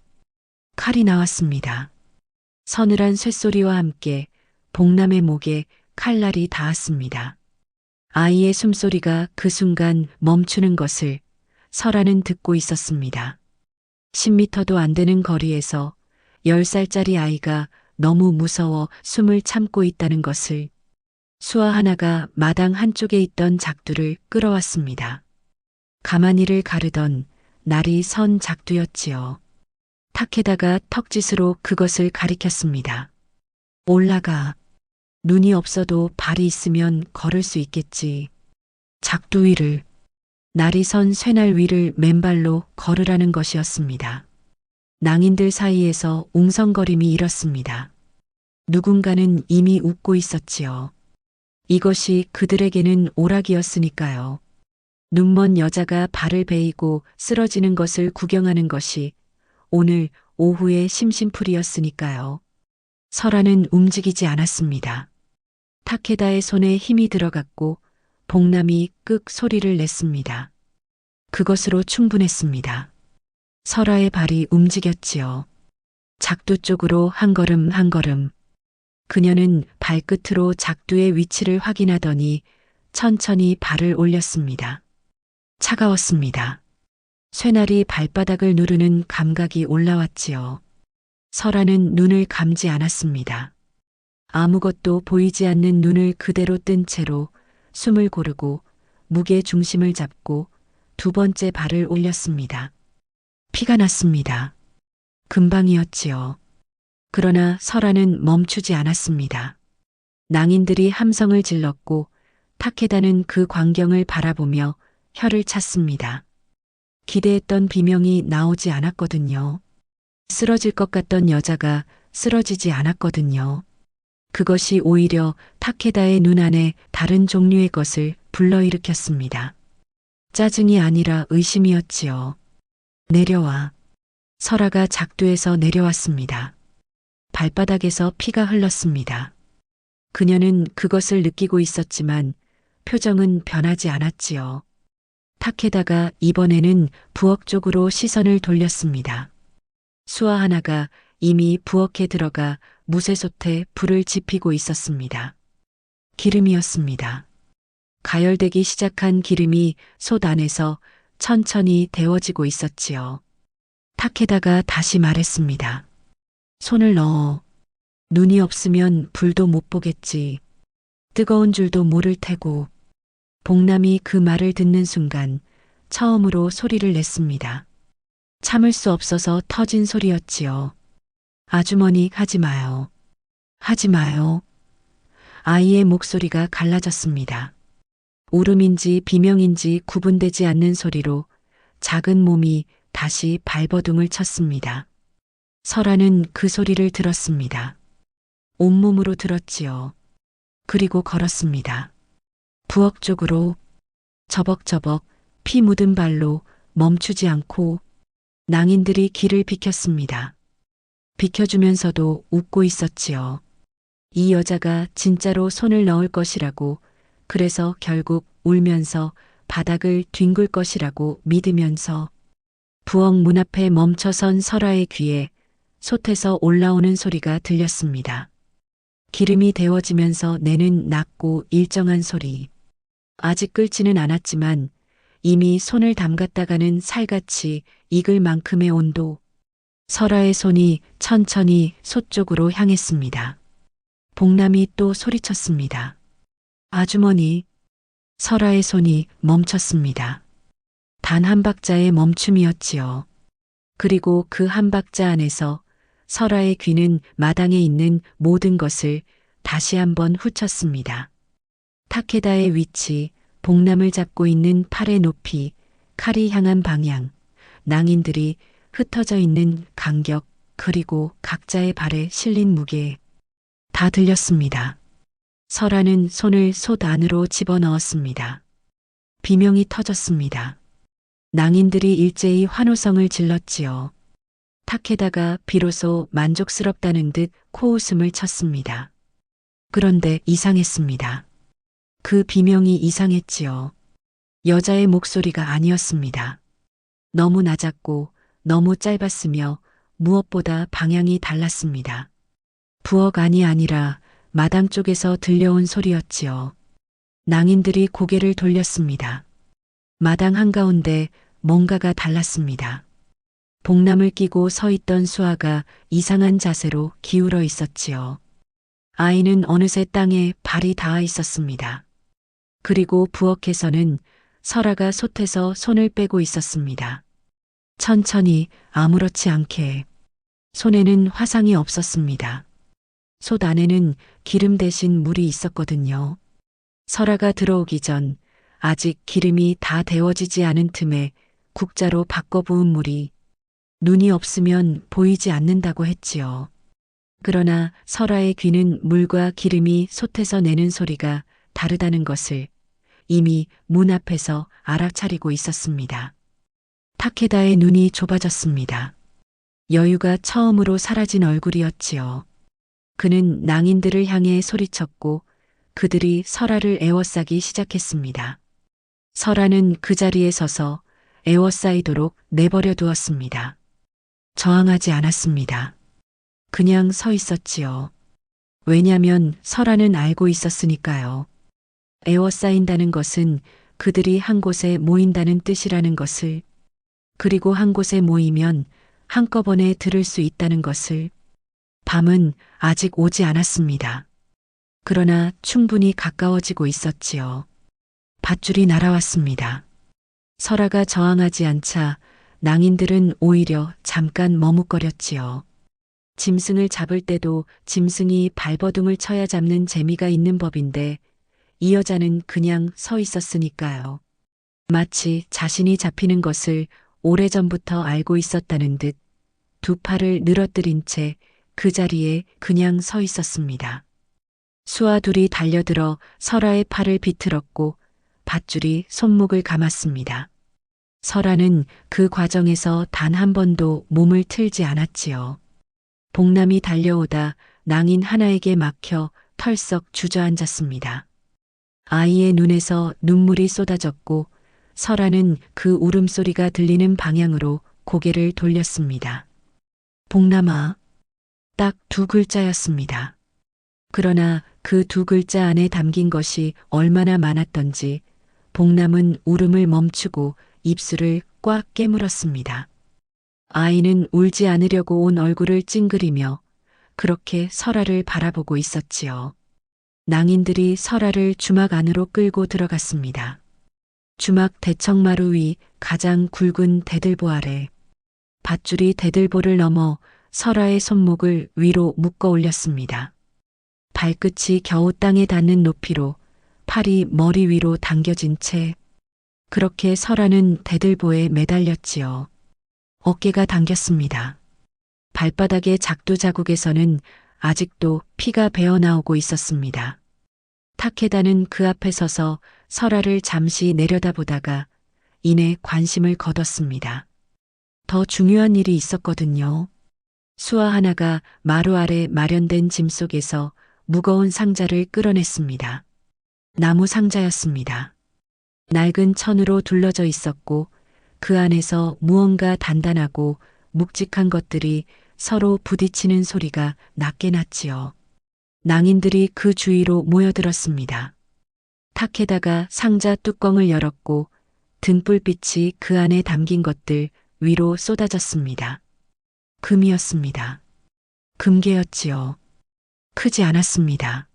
칼이 나왔습니다. 서늘한 쇳소리와 함께 복남의 목에 칼날이 닿았습니다. 아이의 숨소리가 그 순간 멈추는 것을 설아는 듣고 있었습니다. 10미터도 안 되는 거리에서 10살짜리 아이가 너무 무서워 숨을 참고 있다는 것을 수아 하나가 마당 한쪽에 있던 작두를 끌어왔습니다. 가만히를 가르던 날이 선 작두였지요. 타케다가 턱짓으로 그것을 가리켰습니다. 올라가. 눈이 없어도 발이 있으면 걸을 수 있겠지. 작두 위를, 날이 선 쇠날 위를 맨발로 걸으라는 것이었습니다. 낭인들 사이에서 웅성거림이 일었습니다. 누군가는 이미 웃고 있었지요. 이것이 그들에게는 오락이었으니까요. 눈먼 여자가 발을 베이고 쓰러지는 것을 구경하는 것이 오늘 오후의 심심풀이였으니까요. 설아는 움직이지 않았습니다. 타케다의 손에 힘이 들어갔고 복남이 끄 소리를 냈습니다. 그것으로 충분했습니다. 설아의 발이 움직였지요. 작두 쪽으로 한 걸음 한 걸음. 그녀는 발끝으로 작두의 위치를 확인하더니 천천히 발을 올렸습니다. 차가웠습니다. 쇠날이 발바닥을 누르는 감각이 올라왔지요. 설아는 눈을 감지 않았습니다. 아무것도 보이지 않는 눈을 그대로 뜬 채로 숨을 고르고 무게 중심을 잡고 두 번째 발을 올렸습니다. 피가 났습니다. 금방이었지요. 그러나 설아는 멈추지 않았습니다. 낭인들이 함성을 질렀고 타케다는 그 광경을 바라보며 혀를 찼습니다. 기대했던 비명이 나오지 않았거든요. 쓰러질 것 같던 여자가 쓰러지지 않았거든요. 그것이 오히려 타케다의 눈 안에 다른 종류의 것을 불러일으켰습니다. 짜증이 아니라 의심이었지요. 내려와. 설아가 작두에서 내려왔습니다. 발바닥에서 피가 흘렀습니다. 그녀는 그것을 느끼고 있었지만 표정은 변하지 않았지요. 타케다가 이번에는 부엌 쪽으로 시선을 돌렸습니다. 수아 하나가 이미 부엌에 들어가 무쇠솥에 불을 지피고 있었습니다. 기름이었습니다. 가열되기 시작한 기름이 솥 안에서 천천히 데워지고 있었지요. 타케다가 다시 말했습니다. 손을 넣어. 눈이 없으면 불도 못 보겠지. 뜨거운 줄도 모를 테고. 복남이 그 말을 듣는 순간 처음으로 소리를 냈습니다. 참을 수 없어서 터진 소리였지요. 아주머니 하지 마요. 하지 마요. 아이의 목소리가 갈라졌습니다. 울음인지 비명인지 구분되지 않는 소리로 작은 몸이 다시 발버둥을 쳤습니다. 설아는 그 소리를 들었습니다. 온몸으로 들었지요. 그리고 걸었습니다. 부엌 쪽으로 저벅저벅 피 묻은 발로 멈추지 않고 낭인들이 길을 비켰습니다. 비켜주면서도 웃고 있었지요. 이 여자가 진짜로 손을 넣을 것이라고, 그래서 결국 울면서 바닥을 뒹굴 것이라고 믿으면서 부엌 문 앞에 멈춰선 설아의 귀에 솥에서 올라오는 소리가 들렸습니다. 기름이 데워지면서 내는 낮고 일정한 소리. 아직 끓지는 않았지만 이미 손을 담갔다가는 살같이 익을 만큼의 온도. 설아의 손이 천천히 솥 쪽으로 향했습니다. 복남이 또 소리쳤습니다. 아주머니. 설아의 손이 멈췄습니다. 단 한 박자의 멈춤이었지요. 그리고 그 한 박자 안에서 설아의 귀는 마당에 있는 모든 것을 다시 한번 훑었습니다. 타케다의 위치, 복남을 잡고 있는 팔의 높이, 칼이 향한 방향, 낭인들이 흩어져 있는 간격, 그리고 각자의 발에 실린 무게 다 들렸습니다. 설아는 손을 솥 안으로 집어넣었습니다. 비명이 터졌습니다. 낭인들이 일제히 환호성을 질렀지요. 타케다가 비로소 만족스럽다는 듯 코웃음을 쳤습니다. 그런데 이상했습니다. 그 비명이 이상했지요. 여자의 목소리가 아니었습니다. 너무 낮았고 너무 짧았으며 무엇보다 방향이 달랐습니다. 부엌 안이 아니라 마당 쪽에서 들려온 소리였지요. 낭인들이 고개를 돌렸습니다. 마당 한가운데 뭔가가 달랐습니다. 복남을 끼고 서 있던 수아가 이상한 자세로 기울어 있었지요. 아이는 어느새 땅에 발이 닿아 있었습니다. 그리고 부엌에서는 설아가 솥에서 손을 빼고 있었습니다. 천천히 아무렇지 않게. 손에는 화상이 없었습니다. 솥 안에는 기름 대신 물이 있었거든요. 설아가 들어오기 전 아직 기름이 다 데워지지 않은 틈에 국자로 바꿔 부은 물이 눈이 없으면 보이지 않는다고 했지요. 그러나 설아의 귀는 물과 기름이 솥에서 내는 소리가 다르다는 것을 이미 문 앞에서 알아차리고 있었습니다. 타케다의 눈이 좁아졌습니다. 여유가 처음으로 사라진 얼굴이었지요. 그는 낭인들을 향해 소리쳤고 그들이 설아를 에워싸기 시작했습니다. 설아는 그 자리에 서서 에워싸이도록 내버려 두었습니다. 저항하지 않았습니다. 그냥 서 있었지요. 왜냐면 설아는 알고 있었으니까요. 에워싸인다는 것은 그들이 한 곳에 모인다는 뜻이라는 것을, 그리고 한 곳에 모이면 한꺼번에 들을 수 있다는 것을. 밤은 아직 오지 않았습니다. 그러나 충분히 가까워지고 있었지요. 밧줄이 날아왔습니다. 설아가 저항하지 않자 낭인들은 오히려 잠깐 머뭇거렸지요. 짐승을 잡을 때도 짐승이 발버둥을 쳐야 잡는 재미가 있는 법인데 이 여자는 그냥 서 있었으니까요. 마치 자신이 잡히는 것을 오래전부터 알고 있었다는 듯 두 팔을 늘어뜨린 채 그 자리에 그냥 서 있었습니다. 수아 둘이 달려들어 설아의 팔을 비틀었고 밧줄이 손목을 감았습니다. 설아는 그 과정에서 단 한 번도 몸을 틀지 않았지요. 복남이 달려오다 낭인 하나에게 막혀 털썩 주저앉았습니다. 아이의 눈에서 눈물이 쏟아졌고 설아는 그 울음소리가 들리는 방향으로 고개를 돌렸습니다. 복남아. 딱 두 글자였습니다. 그러나 그 두 글자 안에 담긴 것이 얼마나 많았던지 복남은 울음을 멈추고 입술을 꽉 깨물었습니다. 아이는 울지 않으려고 온 얼굴을 찡그리며 그렇게 설아를 바라보고 있었지요. 낭인들이 설아를 주막 안으로 끌고 들어갔습니다. 주막 대청마루 위 가장 굵은 대들보 아래 밧줄이 대들보를 넘어 설아의 손목을 위로 묶어 올렸습니다. 발끝이 겨우 땅에 닿는 높이로 팔이 머리 위로 당겨진 채 그렇게 설아는 대들보에 매달렸지요. 어깨가 당겼습니다. 발바닥의 작두 자국에서는 아직도 피가 배어나오고 있었습니다. 타케다는 그 앞에 서서 설아를 잠시 내려다보다가 이내 관심을 거뒀습니다. 더 중요한 일이 있었거든요. 수아 하나가 마루 아래 마련된 짐 속에서 무거운 상자를 끌어냈습니다. 나무 상자였습니다. 낡은 천으로 둘러져 있었고 그 안에서 무언가 단단하고 묵직한 것들이 서로 부딪히는 소리가 낮게 났지요. 낭인들이 그 주위로 모여들었습니다. 타케다가 상자 뚜껑을 열었고 등불빛이 그 안에 담긴 것들 위로 쏟아졌습니다. 금이었습니다. 금괴였지요. 크지 않았습니다.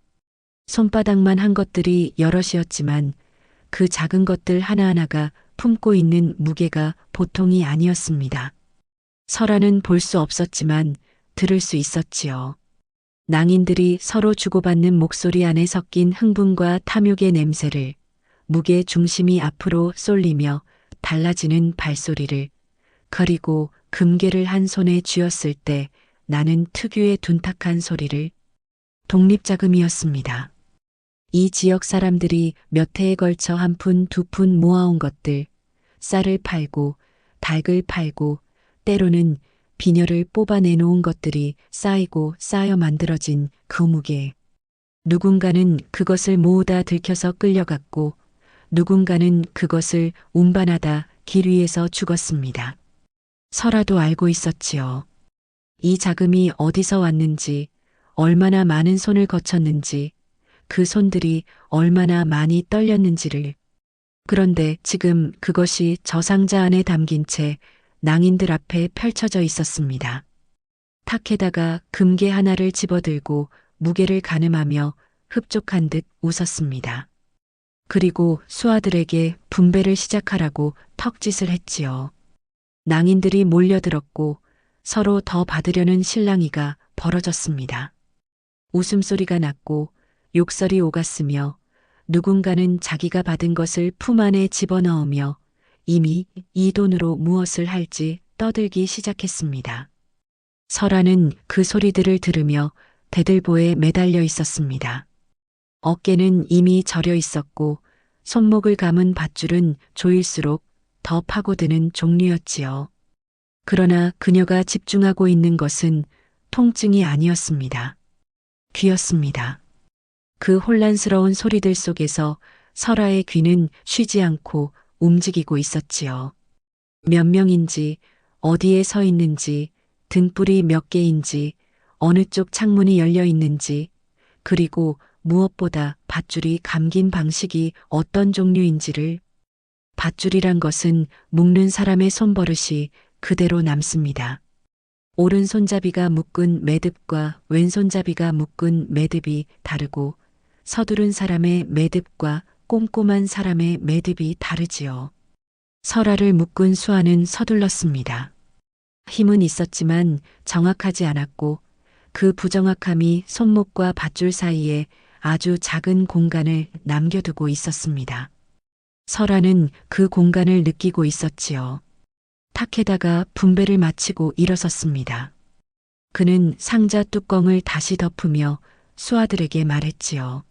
손바닥만 한 것들이 여럿이었지만 그 작은 것들 하나하나가 품고 있는 무게가 보통이 아니었습니다. 설아는 볼 수 없었지만 들을 수 있었지요. 낭인들이 서로 주고받는 목소리 안에 섞인 흥분과 탐욕의 냄새를, 무게 중심이 앞으로 쏠리며 달라지는 발소리를, 그리고 금괴를 한 손에 쥐었을 때 나는 특유의 둔탁한 소리를 독립자금이었습니다. 이 지역 사람들이 몇 해에 걸쳐 한 푼, 두 푼 모아온 것들, 쌀을 팔고, 닭을 팔고, 때로는 비녀를 뽑아내놓은 것들이 쌓이고 쌓여 만들어진 그 무게. 누군가는 그것을 모으다 들켜서 끌려갔고, 누군가는 그것을 운반하다 길 위에서 죽었습니다. 설아도 알고 있었지요. 이 자금이 어디서 왔는지, 얼마나 많은 손을 거쳤는지, 그 손들이 얼마나 많이 떨렸는지를. 그런데 지금 그것이 저 상자 안에 담긴 채 낭인들 앞에 펼쳐져 있었습니다. 탁에다가 금괴 하나를 집어들고 무게를 가늠하며 흡족한 듯 웃었습니다. 그리고 수하들에게 분배를 시작하라고 턱짓을 했지요. 낭인들이 몰려들었고 서로 더 받으려는 실랑이가 벌어졌습니다. 웃음소리가 났고 욕설이 오갔으며 누군가는 자기가 받은 것을 품 안에 집어넣으며 이미 이 돈으로 무엇을 할지 떠들기 시작했습니다. 설아는 그 소리들을 들으며 대들보에 매달려 있었습니다. 어깨는 이미 저려 있었고 손목을 감은 밧줄은 조일수록 더 파고드는 종류였지요. 그러나 그녀가 집중하고 있는 것은 통증이 아니었습니다. 귀였습니다. 그 혼란스러운 소리들 속에서 설아의 귀는 쉬지 않고 움직이고 있었지요. 몇 명인지, 어디에 서 있는지, 등불이 몇 개인지, 어느 쪽 창문이 열려 있는지, 그리고 무엇보다 밧줄이 감긴 방식이 어떤 종류인지를. 밧줄이란 것은 묶는 사람의 손버릇이 그대로 남습니다. 오른손잡이가 묶은 매듭과 왼손잡이가 묶은 매듭이 다르고 서두른 사람의 매듭과 꼼꼼한 사람의 매듭이 다르지요. 설아를 묶은 수아는 서둘렀습니다. 힘은 있었지만 정확하지 않았고 그 부정확함이 손목과 밧줄 사이에 아주 작은 공간을 남겨두고 있었습니다. 설아는 그 공간을 느끼고 있었지요. 탁에다가 분배를 마치고 일어섰습니다. 그는 상자 뚜껑을 다시 덮으며 수아들에게 말했지요.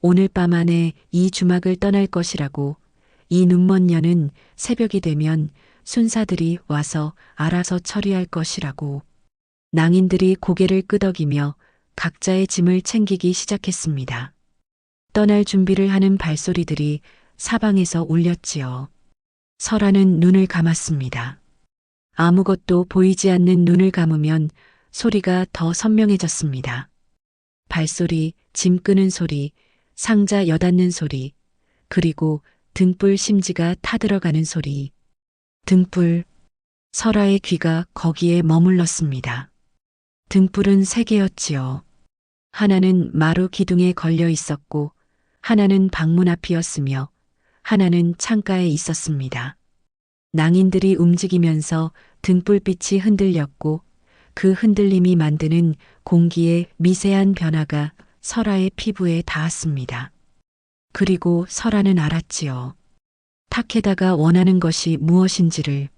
오늘 밤 안에 이 주막을 떠날 것이라고. 이 눈먼 년은 새벽이 되면 순사들이 와서 알아서 처리할 것이라고. 낭인들이 고개를 끄덕이며 각자의 짐을 챙기기 시작했습니다. 떠날 준비를 하는 발소리들이 사방에서 울렸지요. 설아는 눈을 감았습니다. 아무것도 보이지 않는 눈을 감으면 소리가 더 선명해졌습니다. 발소리, 짐 끄는 소리, 상자 여닫는 소리, 그리고 등불 심지가 타들어가는 소리. 등불. 설아의 귀가 거기에 머물렀습니다. 등불은 세 개였지요. 하나는 마루 기둥에 걸려 있었고, 하나는 방문 앞이었으며, 하나는 창가에 있었습니다. 낭인들이 움직이면서 등불빛이 흔들렸고, 그 흔들림이 만드는 공기의 미세한 변화가 설아의 피부에 닿았습니다. 그리고 설아는 알았지요. 탁에다가 원하는 것이 무엇인지를.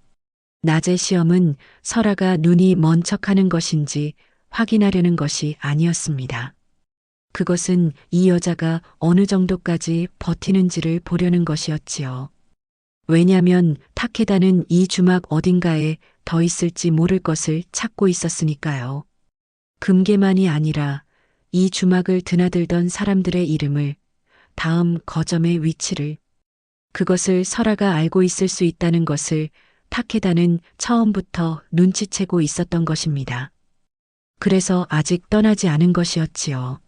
낮의 시험은 설아가 눈이 먼 척하는 것인지 확인하려는 것이 아니었습니다. 그것은 이 여자가 어느 정도까지 버티는지를 보려는 것이었지요. 왜냐면 탁에다는 이 주막 어딘가에 더 있을지 모를 것을 찾고 있었으니까요. 금괴만이 아니라 이 주막을 드나들던 사람들의 이름을, 다음 거점의 위치를, 그것을 설아가 알고 있을 수 있다는 것을 탁에다는 처음부터 눈치채고 있었던 것입니다. 그래서 아직 떠나지 않은 것이었지요.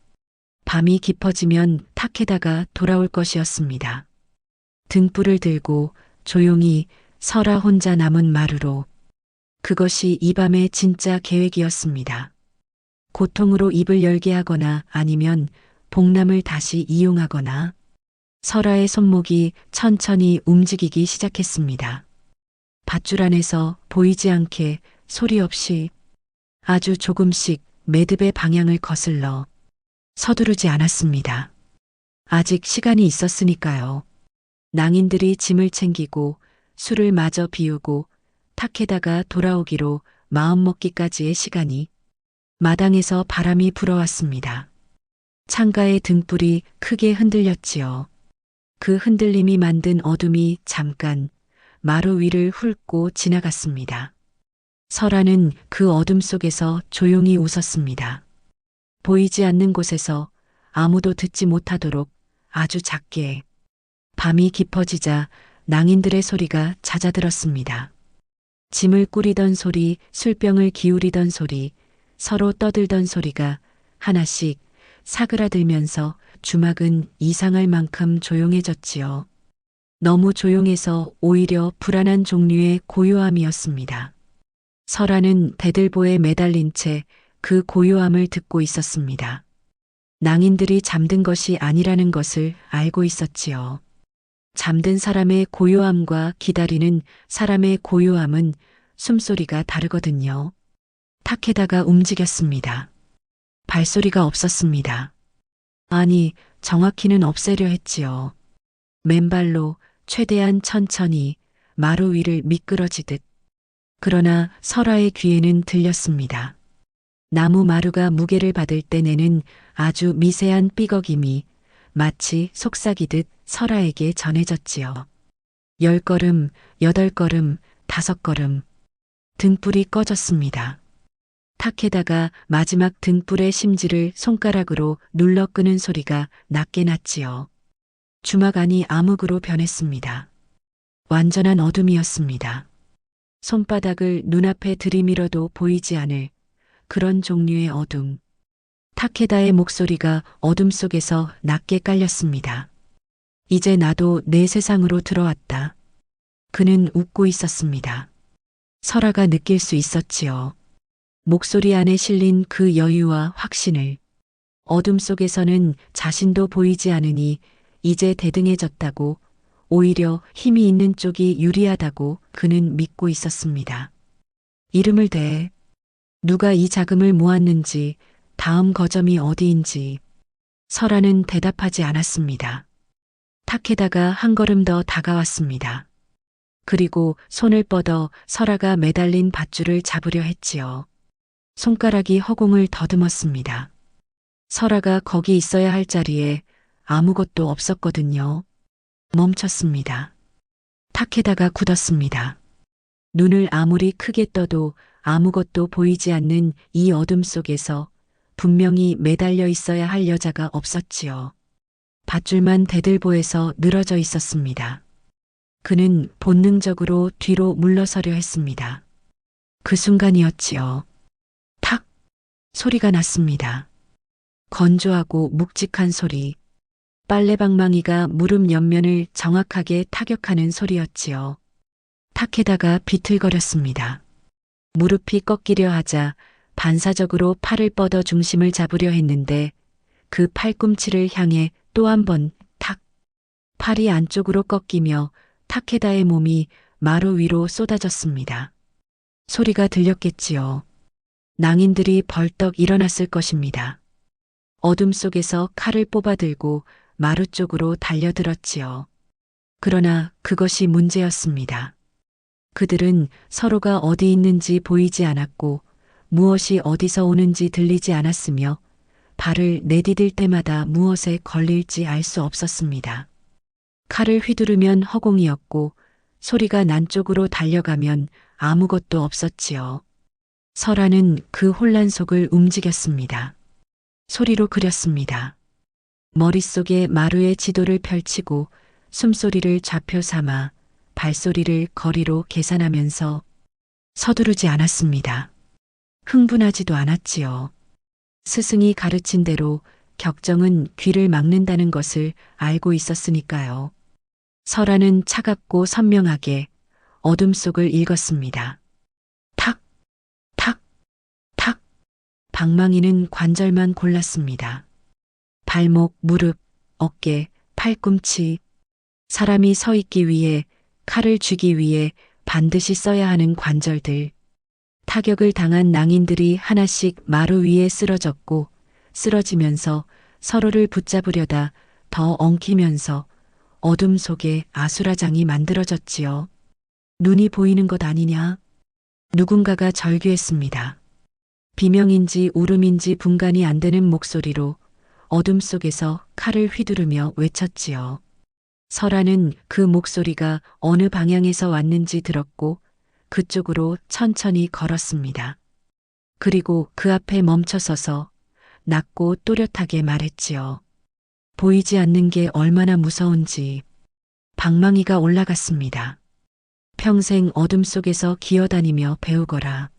밤이 깊어지면 탁에다가 돌아올 것이었습니다. 등불을 들고 조용히 설아 혼자 남은 마루로. 그것이 이 밤의 진짜 계획이었습니다. 고통으로 입을 열게 하거나 아니면 복남을 다시 이용하거나. 설아의 손목이 천천히 움직이기 시작했습니다. 밧줄 안에서 보이지 않게 소리 없이 아주 조금씩 매듭의 방향을 거슬러. 서두르지 않았습니다. 아직 시간이 있었으니까요. 낭인들이 짐을 챙기고 술을 마저 비우고 탁에다가 돌아오기로 마음먹기까지의 시간이. 마당에서 바람이 불어왔습니다. 창가의 등불이 크게 흔들렸지요. 그 흔들림이 만든 어둠이 잠깐 마루 위를 훑고 지나갔습니다. 설아는 그 어둠 속에서 조용히 웃었습니다. 보이지 않는 곳에서 아무도 듣지 못하도록 아주 작게. 밤이 깊어지자 낭인들의 소리가 잦아들었습니다. 짐을 꾸리던 소리, 술병을 기울이던 소리, 서로 떠들던 소리가 하나씩 사그라들면서 주막은 이상할 만큼 조용해졌지요. 너무 조용해서 오히려 불안한 종류의 고요함이었습니다. 설아는 대들보에 매달린 채 그 고요함을 듣고 있었습니다. 낭인들이 잠든 것이 아니라는 것을 알고 있었지요. 잠든 사람의 고요함과 기다리는 사람의 고요함은 숨소리가 다르거든요. 타케다가 움직였습니다. 발소리가 없었습니다. 아니, 정확히는 없애려 했지요. 맨발로 최대한 천천히 마루 위를 미끄러지듯. 그러나 설아의 귀에는 들렸습니다. 나무 마루가 무게를 받을 때 내는 아주 미세한 삐걱임이 마치 속삭이듯 설아에게 전해졌지요. 10걸음, 8걸음, 5걸음. 등불이 꺼졌습니다. 타케다가 마지막 등불의 심지를 손가락으로 눌러 끄는 소리가 낮게 났지요. 주막 안이 암흑으로 변했습니다. 완전한 어둠이었습니다. 손바닥을 눈앞에 들이밀어도 보이지 않을 그런 종류의 어둠. 타케다의 목소리가 어둠 속에서 낮게 깔렸습니다. 이제 나도 내 세상으로 들어왔다. 그는 웃고 있었습니다. 설아가 느낄 수 있었지요. 목소리 안에 실린 그 여유와 확신을. 어둠 속에서는 자신도 보이지 않으니 이제 대등해졌다고, 오히려 힘이 있는 쪽이 유리하다고 그는 믿고 있었습니다. 이름을 대. 누가 이 자금을 모았는지, 다음 거점이 어디인지. 설아는 대답하지 않았습니다. 타케다가 한 걸음 더 다가왔습니다. 그리고 손을 뻗어 설아가 매달린 밧줄을 잡으려 했지요. 손가락이 허공을 더듬었습니다. 설아가 거기 있어야 할 자리에 아무것도 없었거든요. 멈췄습니다. 타케다가 굳었습니다. 눈을 아무리 크게 떠도 아무것도 보이지 않는 이 어둠 속에서 분명히 매달려 있어야 할 여자가 없었지요. 밧줄만 대들보에서 늘어져 있었습니다. 그는 본능적으로 뒤로 물러서려 했습니다. 그 순간이었지요. 탁! 소리가 났습니다. 건조하고 묵직한 소리. 빨래방망이가 무릎 옆면을 정확하게 타격하는 소리였지요. 타케다가 비틀거렸습니다. 무릎이 꺾이려 하자 반사적으로 팔을 뻗어 중심을 잡으려 했는데 그 팔꿈치를 향해 또 한 번 탁. 팔이 안쪽으로 꺾이며 타케다의 몸이 마루 위로 쏟아졌습니다. 소리가 들렸겠지요. 낭인들이 벌떡 일어났을 것입니다. 어둠 속에서 칼을 뽑아들고 마루 쪽으로 달려들었지요. 그러나 그것이 문제였습니다. 그들은 서로가 어디 있는지 보이지 않았고 무엇이 어디서 오는지 들리지 않았으며 발을 내디딜 때마다 무엇에 걸릴지 알 수 없었습니다. 칼을 휘두르면 허공이었고 소리가 난 쪽으로 달려가면 아무것도 없었지요. 설아는 그 혼란 속을 움직였습니다. 소리로 그렸습니다. 머릿속에 마루의 지도를 펼치고 숨소리를 좌표 삼아 발소리를 거리로 계산하면서 서두르지 않았습니다. 흥분하지도 않았지요. 스승이 가르친 대로 격정은 귀를 막는다는 것을 알고 있었으니까요. 설아는 차갑고 선명하게 어둠 속을 읽었습니다. 탁, 탁, 탁. 방망이는 관절만 골랐습니다. 발목, 무릎, 어깨, 팔꿈치. 사람이 서 있기 위해, 칼을 쥐기 위해 반드시 써야 하는 관절들. 타격을 당한 낭인들이 하나씩 마루 위에 쓰러졌고 쓰러지면서 서로를 붙잡으려다 더 엉키면서 어둠 속에 아수라장이 만들어졌지요. 눈이 보이는 것 아니냐? 누군가가 절규했습니다. 비명인지 울음인지 분간이 안 되는 목소리로 어둠 속에서 칼을 휘두르며 외쳤지요. 설아는 그 목소리가 어느 방향에서 왔는지 들었고 그쪽으로 천천히 걸었습니다. 그리고 그 앞에 멈춰서서 낮고 또렷하게 말했지요. 보이지 않는 게 얼마나 무서운지. 방망이가 올라갔습니다. 평생 어둠 속에서 기어다니며 배우거라.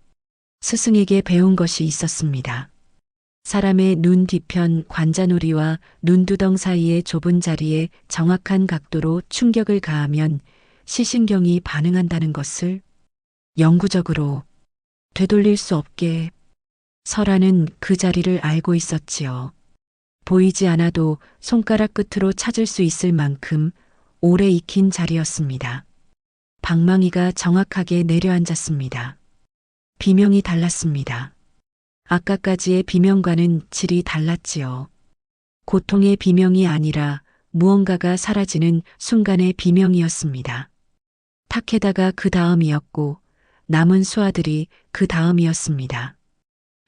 스승에게 배운 것이 있었습니다. 사람의 눈 뒤편 관자놀이와 눈두덩 사이의 좁은 자리에 정확한 각도로 충격을 가하면 시신경이 반응한다는 것을 영구적으로 되돌릴 수 없게. 설아는 그 자리를 알고 있었지요. 보이지 않아도 손가락 끝으로 찾을 수 있을 만큼 오래 익힌 자리였습니다. 방망이가 정확하게 내려앉았습니다. 비명이 달랐습니다. 아까까지의 비명과는 질이 달랐지요. 고통의 비명이 아니라 무언가가 사라지는 순간의 비명이었습니다. 타케다가 그 다음이었고 남은 수하들이 그 다음이었습니다.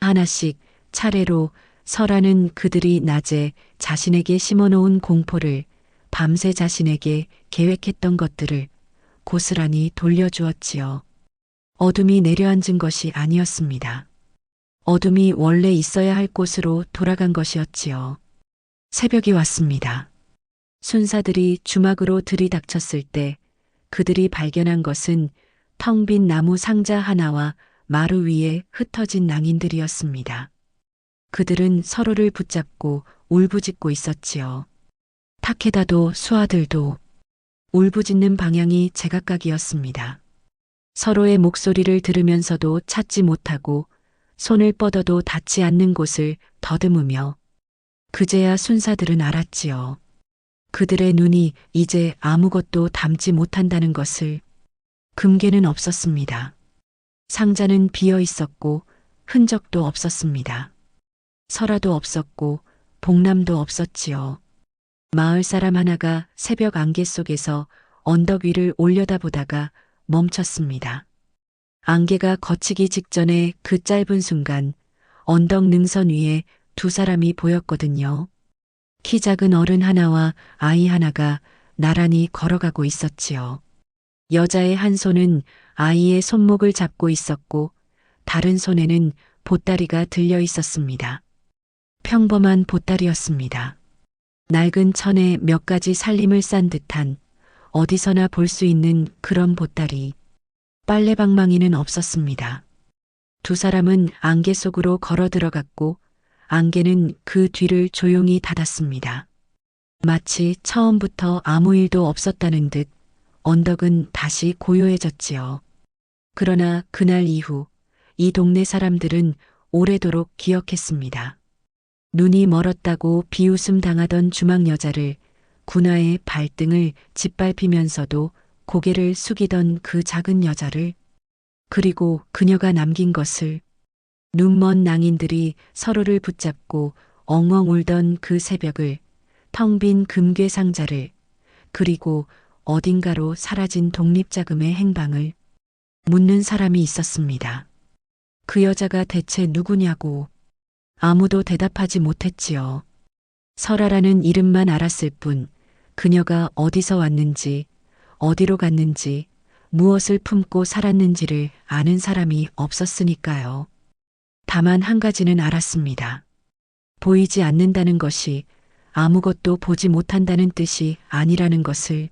하나씩 차례로 설아는 그들이 낮에 자신에게 심어놓은 공포를 밤새 자신에게 계획했던 것들을 고스란히 돌려주었지요. 어둠이 내려앉은 것이 아니었습니다. 어둠이 원래 있어야 할 곳으로 돌아간 것이었지요. 새벽이 왔습니다. 순사들이 주막으로 들이닥쳤을 때 그들이 발견한 것은 텅 빈 나무 상자 하나와 마루 위에 흩어진 낭인들이었습니다. 그들은 서로를 붙잡고 울부짖고 있었지요. 타케다도 수하들도. 울부짖는 방향이 제각각이었습니다. 서로의 목소리를 들으면서도 찾지 못하고 손을 뻗어도 닿지 않는 곳을 더듬으며. 그제야 순사들은 알았지요. 그들의 눈이 이제 아무것도 담지 못한다는 것을. 금괴는 없었습니다. 상자는 비어 있었고 흔적도 없었습니다. 설아도 없었고 복남도 없었지요. 마을 사람 하나가 새벽 안개 속에서 언덕 위를 올려다보다가 멈췄습니다. 안개가 걷히기 직전에 그 짧은 순간 언덕 능선 위에 두 사람이 보였거든요. 키 작은 어른 하나와 아이 하나가 나란히 걸어가고 있었지요. 여자의 한 손은 아이의 손목을 잡고 있었고 다른 손에는 보따리가 들려 있었습니다. 평범한 보따리였습니다. 낡은 천에 몇 가지 살림을 싼 듯한 어디서나 볼 수 있는 그런 보따리. 빨래 방망이는 없었습니다. 두 사람은 안개 속으로 걸어 들어갔고 안개는 그 뒤를 조용히 닫았습니다. 마치 처음부터 아무 일도 없었다는 듯 언덕은 다시 고요해졌지요. 그러나 그날 이후 이 동네 사람들은 오래도록 기억했습니다. 눈이 멀었다고 비웃음 당하던 주막 여자를, 군화의 발등을 짓밟히면서도 고개를 숙이던 그 작은 여자를, 그리고 그녀가 남긴 것을. 눈먼 낭인들이 서로를 붙잡고 엉엉 울던 그 새벽을, 텅 빈 금괴 상자를, 그리고 어딘가로 사라진 독립자금의 행방을 묻는 사람이 있었습니다. 그 여자가 대체 누구냐고. 아무도 대답하지 못했지요. 설아라는 이름만 알았을 뿐 그녀가 어디서 왔는지, 어디로 갔는지, 무엇을 품고 살았는지를 아는 사람이 없었으니까요. 다만 한 가지는 알았습니다. 보이지 않는다는 것이 아무것도 보지 못한다는 뜻이 아니라는 것을.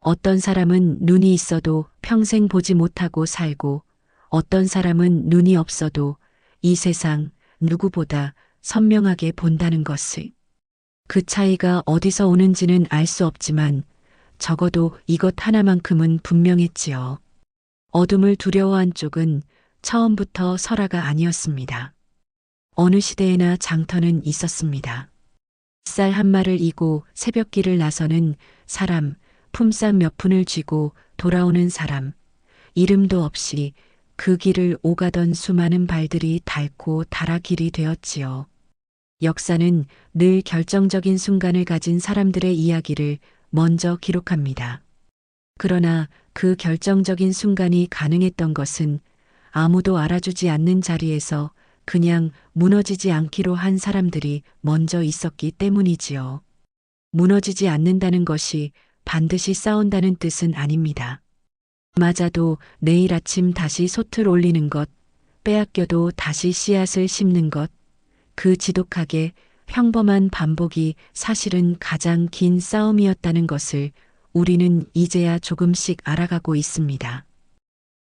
어떤 사람은 눈이 있어도 평생 보지 못하고 살고 어떤 사람은 눈이 없어도 이 세상 누구보다 선명하게 본다는 것을. 그 차이가 어디서 오는지는 알 수 없지만 적어도 이것 하나만큼은 분명했지요. 어둠을 두려워한 쪽은 처음부터 설아가 아니었습니다. 어느 시대에나 장터는 있었습니다. 쌀 한 말을 이고 새벽길을 나서는 사람, 품삯 몇 푼을 쥐고 돌아오는 사람, 이름도 없이 그 길을 오가던 수많은 발들이 닳고 닳아 길이 되었지요. 역사는 늘 결정적인 순간을 가진 사람들의 이야기를 먼저 기록합니다. 그러나 그 결정적인 순간이 가능했던 것은 아무도 알아주지 않는 자리에서 그냥 무너지지 않기로 한 사람들이 먼저 있었기 때문이지요. 무너지지 않는다는 것이 반드시 싸운다는 뜻은 아닙니다. 맞아도 내일 아침 다시 솥을 올리는 것, 빼앗겨도 다시 씨앗을 심는 것, 그 지독하게 평범한 반복이 사실은 가장 긴 싸움이었다는 것을 우리는 이제야 조금씩 알아가고 있습니다.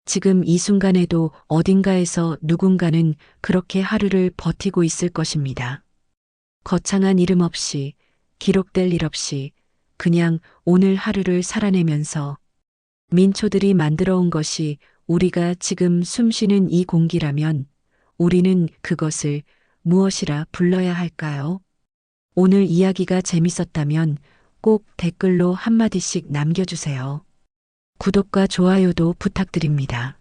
지금 이 순간에도 어딘가에서 누군가는 그렇게 하루를 버티고 있을 것입니다. 거창한 이름 없이, 기록될 일 없이, 그냥 오늘 하루를 살아내면서 민초들이 만들어 온 것이 우리가 지금 숨쉬는 이 공기라면 우리는 그것을 무엇이라 불러야 할까요? 오늘 이야기가 재밌었다면 꼭 댓글로 한마디씩 남겨주세요. 구독과 좋아요도 부탁드립니다.